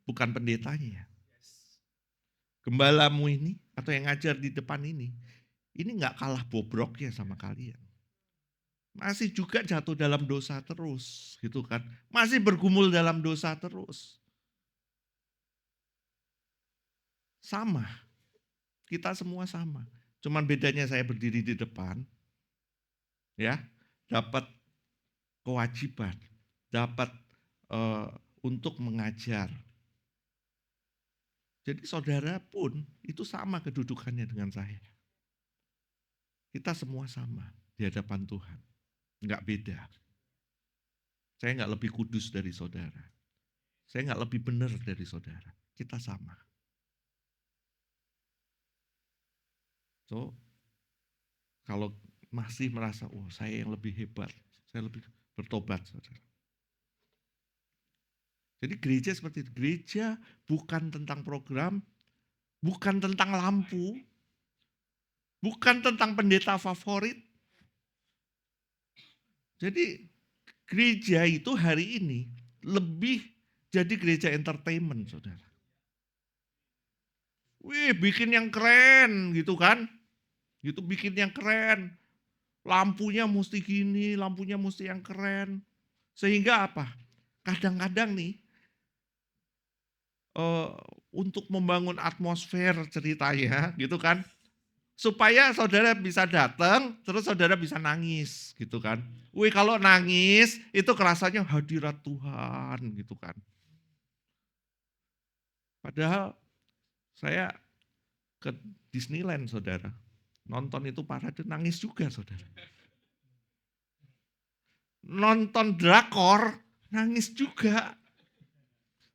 A: Bukan pendetanya. Gembalamu ini, atau yang ngajar di depan ini nggak kalah bobroknya sama kalian. Masih juga jatuh dalam dosa terus, gitu kan. Masih bergumul dalam dosa terus. Sama. Kita semua sama. Cuman bedanya saya berdiri di depan, ya, dapat kewajiban, dapat untuk mengajar. Jadi saudara pun itu sama kedudukannya dengan saya. Kita semua sama di hadapan Tuhan. Enggak beda. Saya enggak lebih kudus dari saudara. Saya enggak lebih benar dari saudara. Kita sama. So, kalau masih merasa, saya yang lebih hebat, saya lebih bertobat, saudara. Jadi gereja seperti itu. Gereja bukan tentang program, bukan tentang lampu, bukan tentang pendeta favorit. Jadi gereja itu hari ini lebih jadi gereja entertainment, saudara. Bikin yang keren gitu kan. Gitu bikin yang keren. Lampunya mesti gini, lampunya mesti yang keren. Sehingga apa? Kadang-kadang nih, untuk membangun atmosfer ceritanya gitu kan. Supaya saudara bisa datang, terus saudara bisa nangis gitu kan. Kalau nangis itu kerasanya hadirat Tuhan gitu kan. Padahal saya ke Disneyland, saudara. Nonton itu parade, nangis juga, saudara. Nonton drakor, nangis juga.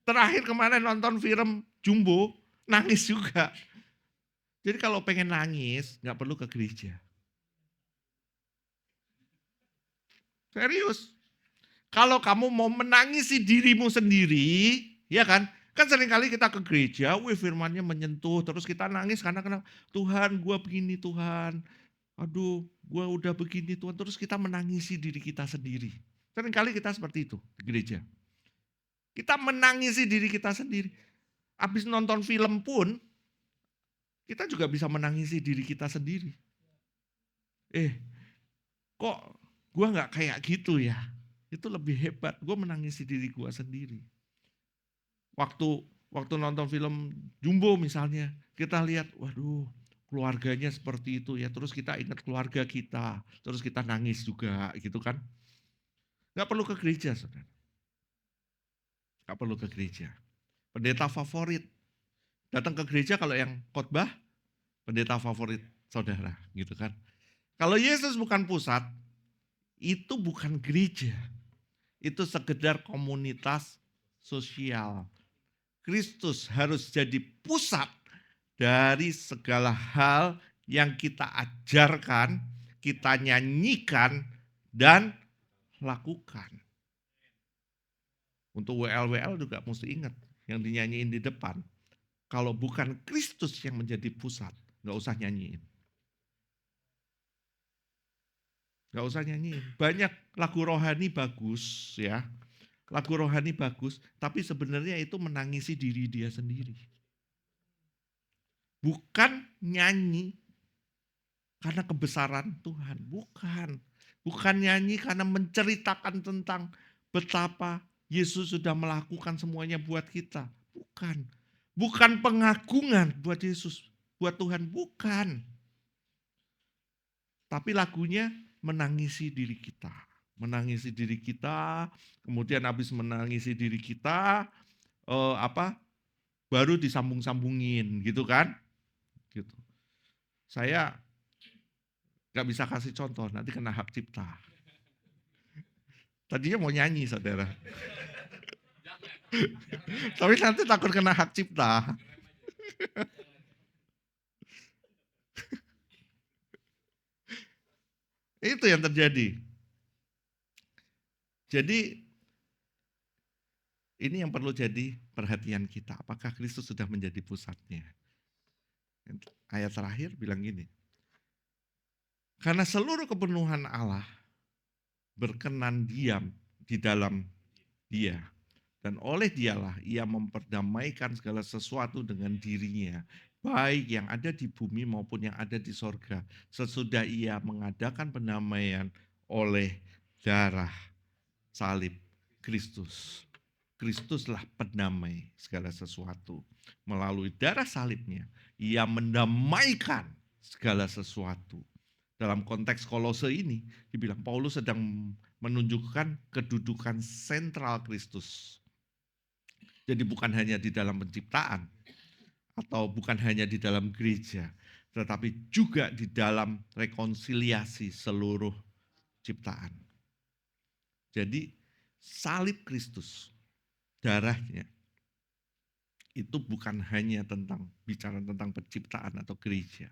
A: Terakhir kemarin nonton film Jumbo, nangis juga. Jadi kalau pengen nangis, nggak perlu ke gereja. Serius. Kalau kamu mau menangisi dirimu sendiri, ya kan? Kan seringkali kita ke gereja, firmannya menyentuh, terus kita nangis karena kenapa? Tuhan, gua begini Tuhan. Aduh, gua udah begini Tuhan. Terus kita menangisi diri kita sendiri. Seringkali kita seperti itu di gereja. Kita menangisi diri kita sendiri. Habis nonton film pun, kita juga bisa menangisi diri kita sendiri. Kok gua nggak kayak gitu ya? Itu lebih hebat. Gue menangisi diri gue sendiri. Waktu nonton film Jumbo misalnya, kita lihat, waduh, keluarganya seperti itu ya. Terus kita ingat keluarga kita, terus kita nangis juga, gitu kan? Gak perlu ke gereja, saudara. Gak perlu ke gereja. Pendeta favorit datang ke gereja kalau yang khotbah, pendeta favorit saudara, gitu kan? Kalau Yesus bukan pusat, itu bukan gereja. Itu sekedar komunitas sosial. Kristus harus jadi pusat dari segala hal yang kita ajarkan, kita nyanyikan, dan lakukan. Untuk WL juga mesti ingat yang dinyanyiin di depan. Kalau bukan Kristus yang menjadi pusat, nggak usah nyanyiin. Nggak usah nyanyiin. Banyak lagu rohani bagus ya. Lagu rohani bagus, tapi sebenarnya itu menangisi diri dia sendiri. Bukan nyanyi karena kebesaran Tuhan, bukan. Bukan nyanyi karena menceritakan tentang betapa Yesus sudah melakukan semuanya buat kita. Bukan. Bukan pengagungan buat Yesus, buat Tuhan, bukan. Tapi lagunya menangisi diri kita. Menangisi diri kita, kemudian habis menangisi diri kita, baru disambung-sambungin gitu kan. Gitu. Saya nggak bisa kasih contoh, nanti kena hak cipta. Tadinya mau nyanyi, saudara. Tapi nanti takut kena hak cipta. Itu yang terjadi. Jadi ini yang perlu jadi perhatian kita. Apakah Kristus sudah menjadi pusatnya? Ayat terakhir bilang gini. Karena seluruh kepenuhan Allah berkenan diam di dalam Dia. Dan oleh Dialah ia memperdamaikan segala sesuatu dengan dirinya, baik yang ada di bumi maupun yang ada di sorga, sesudah ia mengadakan pendamaian oleh darah salib Kristus. Kristuslah pendamai segala sesuatu. Melalui darah salibnya, ia mendamaikan segala sesuatu. Dalam konteks Kolose ini, dibilang Paulus sedang menunjukkan kedudukan sentral Kristus. Jadi bukan hanya di dalam penciptaan, atau bukan hanya di dalam gereja, tetapi juga di dalam rekonsiliasi seluruh ciptaan. Jadi salib Kristus, darahnya, itu bukan hanya bicara tentang penciptaan atau gereja,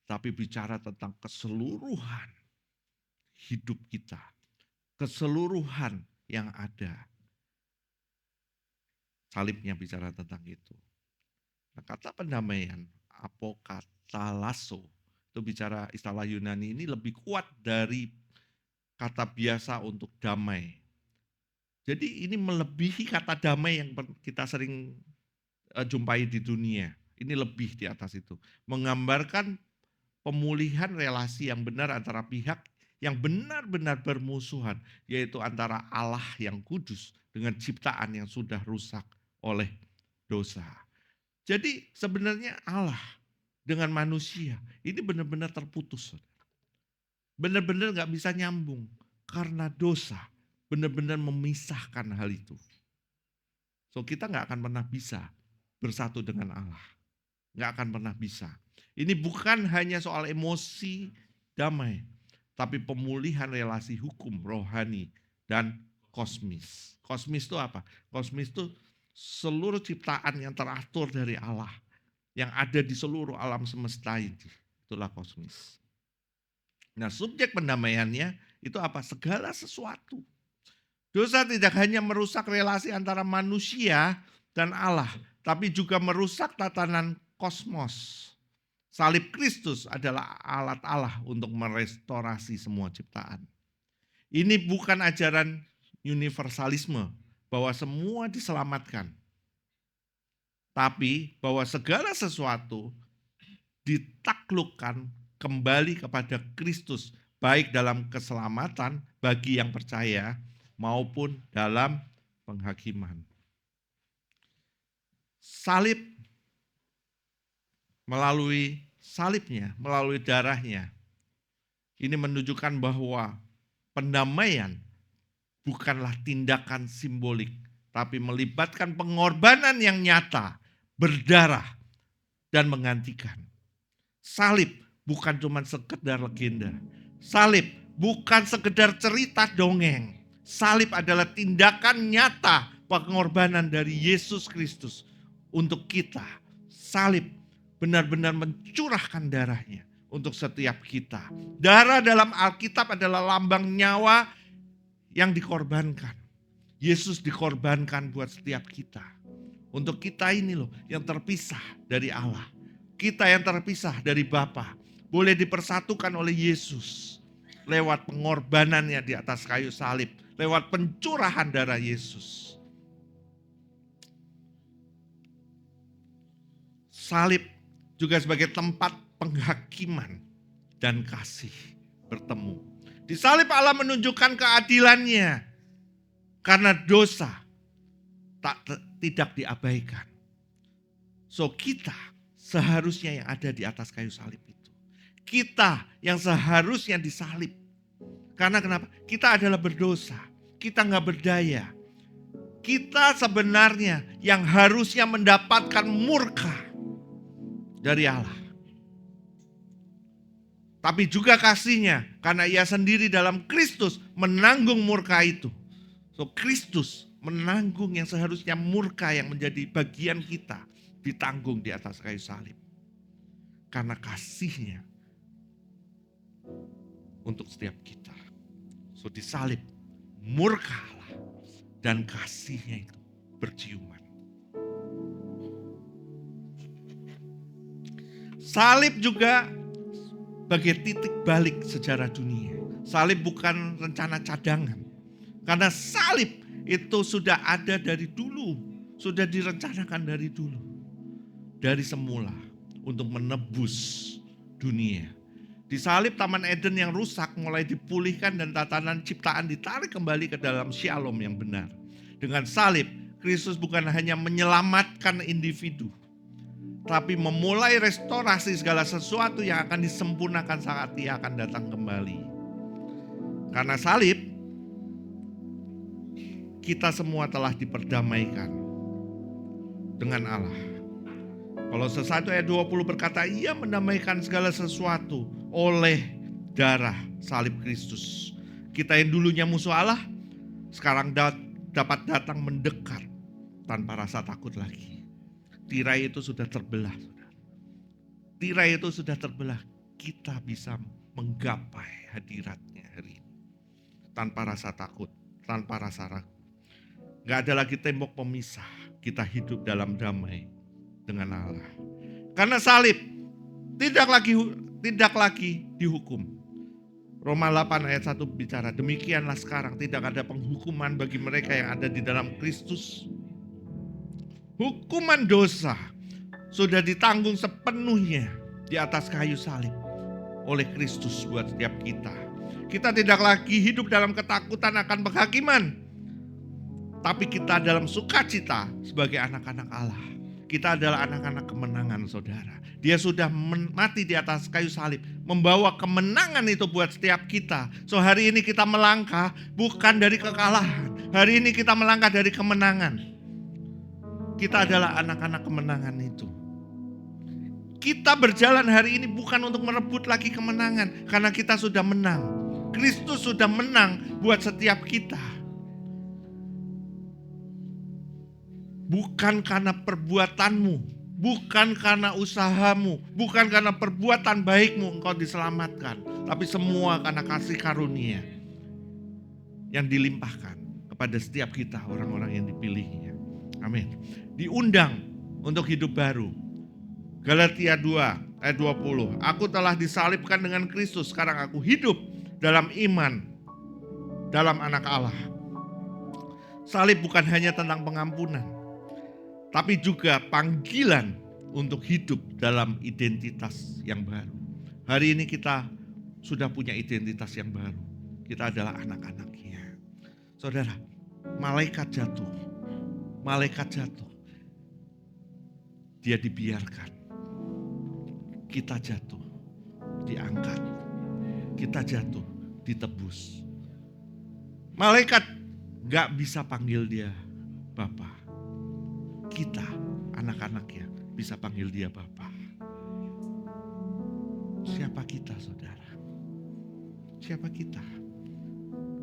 A: tapi bicara tentang keseluruhan hidup kita, keseluruhan yang ada. Salibnya bicara tentang itu. Nah, kata pendamaian, apokatalasso, itu bicara istilah Yunani ini lebih kuat dari kata biasa untuk damai. Jadi ini melebihi kata damai yang kita sering jumpai di dunia. Ini lebih di atas itu. Menggambarkan pemulihan relasi yang benar antara pihak yang benar-benar bermusuhan, yaitu antara Allah yang kudus dengan ciptaan yang sudah rusak oleh dosa. Jadi sebenarnya Allah dengan manusia ini benar-benar terputus. Benar-benar gak bisa nyambung karena dosa benar-benar memisahkan hal itu. So kita gak akan pernah bisa bersatu dengan Allah. Nggak akan pernah bisa. Ini bukan hanya soal emosi damai, tapi pemulihan relasi hukum, rohani, dan kosmis. Kosmis itu apa? Kosmis itu seluruh ciptaan yang teratur dari Allah, yang ada di seluruh alam semesta ini. Itulah kosmis. Nah, subjek pendamaiannya itu apa? Segala sesuatu. Dosa tidak hanya merusak relasi antara manusia dan Allah, tapi juga merusak tatanan kosmos. Salib Kristus adalah alat Allah untuk merestorasi semua ciptaan. Ini bukan ajaran universalisme bahwa semua diselamatkan, tapi bahwa segala sesuatu ditaklukkan kembali kepada Kristus, baik dalam keselamatan bagi yang percaya maupun dalam penghakiman. Salib, melalui salibnya, melalui darahnya, ini menunjukkan bahwa pendamaian bukanlah tindakan simbolik, tapi melibatkan pengorbanan yang nyata, berdarah, dan menggantikan. Salib bukan cuma sekedar legenda. Salib bukan sekedar cerita dongeng. Salib adalah tindakan nyata pengorbanan dari Yesus Kristus untuk kita. Salib benar-benar mencurahkan darahnya untuk setiap kita. Darah dalam Alkitab adalah lambang nyawa yang dikorbankan. Yesus dikorbankan buat setiap kita. Untuk kita ini loh yang terpisah dari Allah. Kita yang terpisah dari Bapa boleh dipersatukan oleh Yesus lewat pengorbanannya di atas kayu salib, lewat pencurahan darah Yesus. Salib juga sebagai tempat penghakiman dan kasih bertemu. Di salib Allah menunjukkan keadilannya karena dosa tidak diabaikan. So kita seharusnya yang ada di atas kayu salib itu. Kita yang seharusnya disalib. Karena kenapa? Kita adalah berdosa. Kita gak berdaya. Kita sebenarnya yang harusnya mendapatkan murka dari Allah. Tapi juga kasihnya. Karena ia sendiri dalam Kristus menanggung murka itu. So Kristus menanggung yang seharusnya murka yang menjadi bagian kita. Ditanggung di atas kayu salib. Karena kasihnya untuk setiap kita. So disalib murka Allah dan kasihnya itu berciuman. Salib juga sebagai titik balik sejarah dunia. Salib bukan rencana cadangan. Karena salib itu sudah ada dari dulu. Sudah direncanakan dari dulu. Dari semula untuk menebus dunia. Di salib Taman Eden yang rusak mulai dipulihkan dan tatanan ciptaan ditarik kembali ke dalam shalom yang benar. Dengan salib, Kristus bukan hanya menyelamatkan individu, tapi memulai restorasi segala sesuatu yang akan disempurnakan saat Ia akan datang kembali. Karena salib, kita semua telah diperdamaikan dengan Allah. Kolose 1 ayat 20 berkata, Ia mendamaikan segala sesuatu oleh darah salib Kristus. Kita yang dulunya musuh Allah, sekarang dapat datang mendekat tanpa rasa takut lagi. Tirai itu sudah terbelah. Tirai itu sudah terbelah. Kita bisa menggapai hadiratnya hari ini. Tanpa rasa takut, tanpa rasa ragu. Gak ada lagi tembok pemisah. Kita hidup dalam damai dengan Allah. Karena salib tidak lagi dihukum. Roma 8 ayat 1 bicara, demikianlah sekarang tidak ada penghukuman bagi mereka yang ada di dalam Kristus. Hukuman dosa sudah ditanggung sepenuhnya di atas kayu salib oleh Kristus buat setiap kita. Kita tidak lagi hidup dalam ketakutan akan penghakiman, tapi kita dalam sukacita sebagai anak-anak Allah. Kita adalah anak-anak kemenangan, saudara. Dia sudah mati di atas kayu salib, membawa kemenangan itu buat setiap kita. So hari ini kita melangkah bukan dari kekalahan. Hari ini kita melangkah dari kemenangan. Kita adalah anak-anak kemenangan itu. Kita berjalan hari ini bukan untuk merebut lagi kemenangan, karena kita sudah menang. Kristus sudah menang buat setiap kita. Bukan karena perbuatanmu, bukan karena usahamu, bukan karena perbuatan baikmu engkau diselamatkan, tapi semua karena kasih karunia yang dilimpahkan kepada setiap kita, orang-orang yang dipilihnya. Amin. Diundang untuk hidup baru. Galatia 2 ayat 20. Aku telah disalibkan dengan Kristus, sekarang aku hidup dalam iman, dalam anak Allah. Salib bukan hanya tentang pengampunan, tapi juga panggilan untuk hidup dalam identitas yang baru. Hari ini kita sudah punya identitas yang baru. Kita adalah anak-anaknya. Saudara, malaikat jatuh. Dia dibiarkan. Kita jatuh, diangkat. Kita jatuh, ditebus. Malaikat gak bisa panggil dia Bapa. Kita, anak-anaknya, bisa panggil dia Bapa. Siapa kita, saudara? Siapa kita?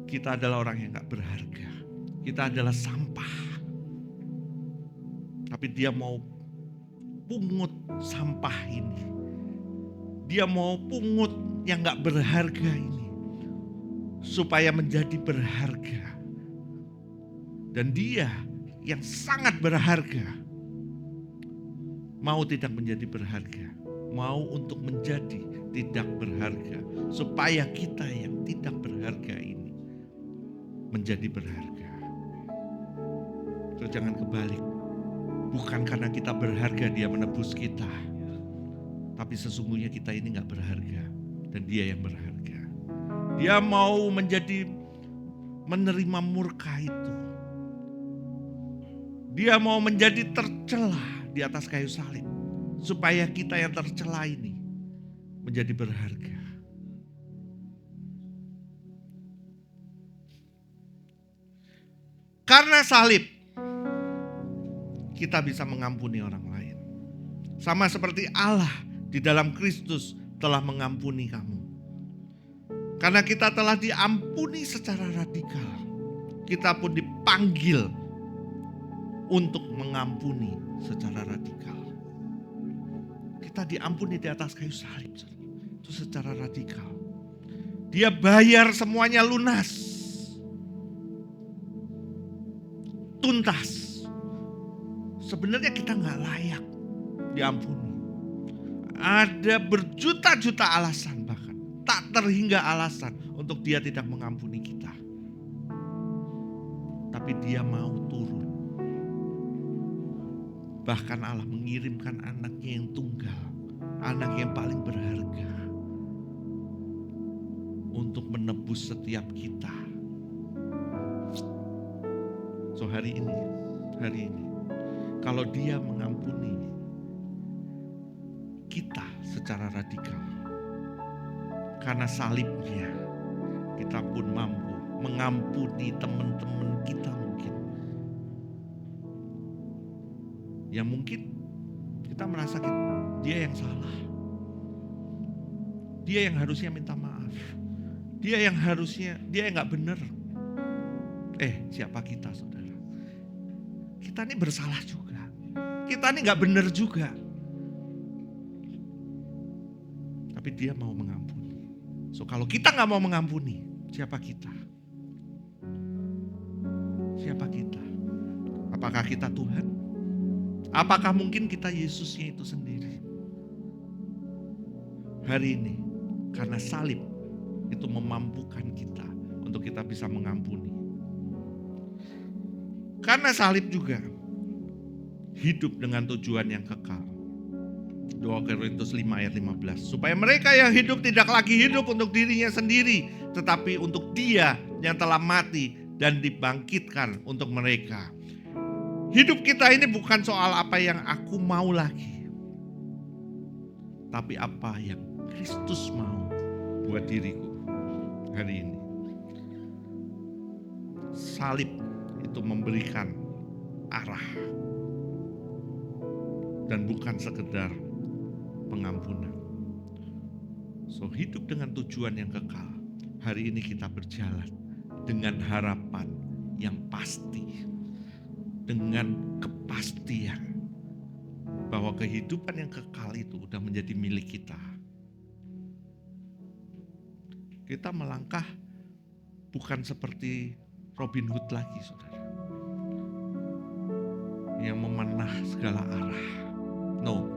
A: Kita adalah orang yang gak berharga. Kita adalah sampah. Tapi dia mau pungut sampah ini. Dia mau pungut yang gak berharga ini, supaya menjadi berharga. Dan dia yang sangat berharga, mau tidak menjadi berharga, mau untuk menjadi tidak berharga, supaya kita yang tidak berharga ini menjadi berharga. So, jangan kebalik. Bukan karena kita berharga dia menebus kita, tapi sesungguhnya kita ini gak berharga dan dia yang berharga. Dia mau menerima murka itu. Dia mau menjadi tercela di atas kayu salib, supaya kita yang tercela ini menjadi berharga. Karena salib, kita bisa mengampuni orang lain. Sama seperti Allah di dalam Kristus telah mengampuni kamu. Karena kita telah diampuni secara radikal, kita pun dipanggil untuk mengampuni secara radikal. Kita diampuni di atas kayu salib, itu secara radikal. Dia bayar semuanya lunas, tuntas. Sebenarnya kita gak layak diampuni. Ada berjuta-juta alasan, bahkan tak terhingga alasan untuk dia tidak mengampuni kita. Tapi dia mau turun. Bahkan Allah mengirimkan anaknya yang tunggal, anak yang paling berharga, untuk menebus setiap kita. So hari ini, kalau dia mengampuni kita secara radikal, karena salibnya, kita pun mampu mengampuni teman-teman kita mungkin. Yang mungkin kita merasa dia yang salah. Dia yang harusnya minta maaf. Dia yang gak benar. Siapa kita, saudara? Kita ini bersalah juga. Kita ini gak benar juga. Tapi dia mau mengampuni. So kalau kita gak mau mengampuni, siapa kita? Siapa kita? Apakah kita Tuhan? Apakah mungkin kita Yesusnya itu sendiri? Hari ini, karena salib itu memampukan kita untuk kita bisa mengampuni. Karena salib juga hidup dengan tujuan yang kekal. 2 Korintus 5 ayat 15. Supaya mereka yang hidup tidak lagi hidup untuk dirinya sendiri, tetapi untuk Dia yang telah mati dan dibangkitkan untuk mereka. Hidup kita ini bukan soal apa yang aku mau lagi, tapi apa yang Kristus mau buat diriku hari ini. Salib itu memberikan arah. dan bukan sekedar pengampunan. So, hidup dengan tujuan yang kekal. Hari ini kita berjalan dengan harapan yang pasti, dengan kepastian bahwa kehidupan yang kekal itu udah menjadi milik kita. Kita melangkah bukan seperti Robin Hood lagi, saudara, yang memanah segala arah. No,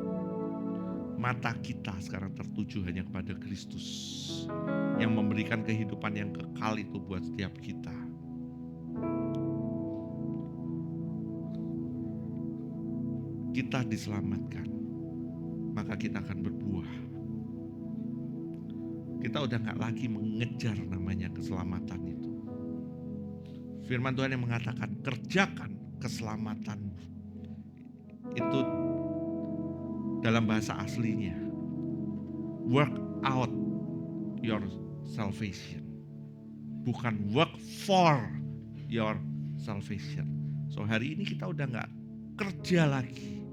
A: mata kita sekarang tertuju hanya kepada Kristus yang memberikan kehidupan yang kekal itu buat setiap kita. Kita diselamatkan, maka kita akan berbuah. Kita udah gak lagi mengejar namanya keselamatan itu. Firman Tuhan yang mengatakan, kerjakan keselamatanmu. Itu dalam bahasa aslinya, work out your salvation, bukan work for your salvation. So, hari ini kita udah gak kerja lagi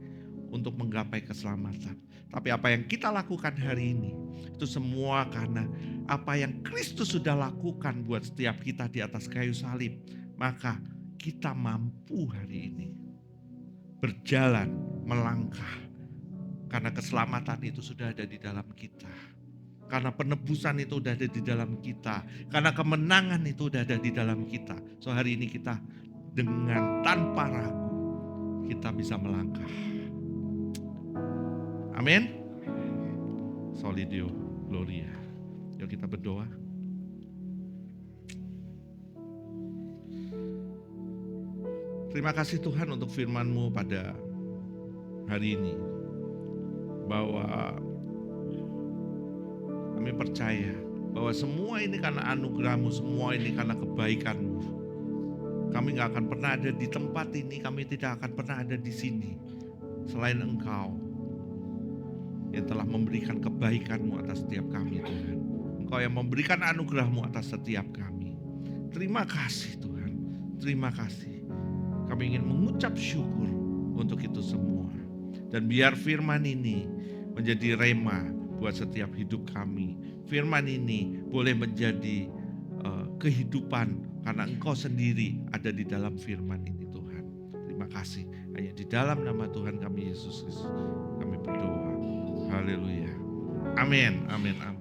A: untuk menggapai keselamatan. Tapi apa yang kita lakukan hari ini, itu semua karena apa yang Kristus sudah lakukan buat setiap kita di atas kayu salib. Maka kita mampu hari ini berjalan, melangkah. Karena keselamatan itu sudah ada di dalam kita. Karena penebusan itu sudah ada di dalam kita. Karena kemenangan itu sudah ada di dalam kita. So, hari ini kita dengan tanpa ragu, kita bisa melangkah. Amin. Solidio Gloria. Yuk kita berdoa. Terima kasih Tuhan untuk firman-Mu pada hari ini. Bahwa kami percaya bahwa semua ini karena anugerah-Mu, semua ini karena kebaikan-Mu. Kami gak akan pernah ada di tempat ini, kami tidak akan pernah ada di sini selain Engkau yang telah memberikan kebaikan-Mu atas setiap kami, Tuhan. Engkau yang memberikan anugerah-Mu atas setiap kami. Terima kasih Tuhan, terima kasih. Kami ingin mengucap syukur untuk itu semua. Dan biar firman ini menjadi rema buat setiap hidup kami. Firman ini boleh menjadi kehidupan karena Engkau sendiri ada di dalam firman ini, Tuhan. Terima kasih. Hanya di dalam nama Tuhan kami Yesus Kristus kami berdoa. Haleluya. Amin. Amin. Amin.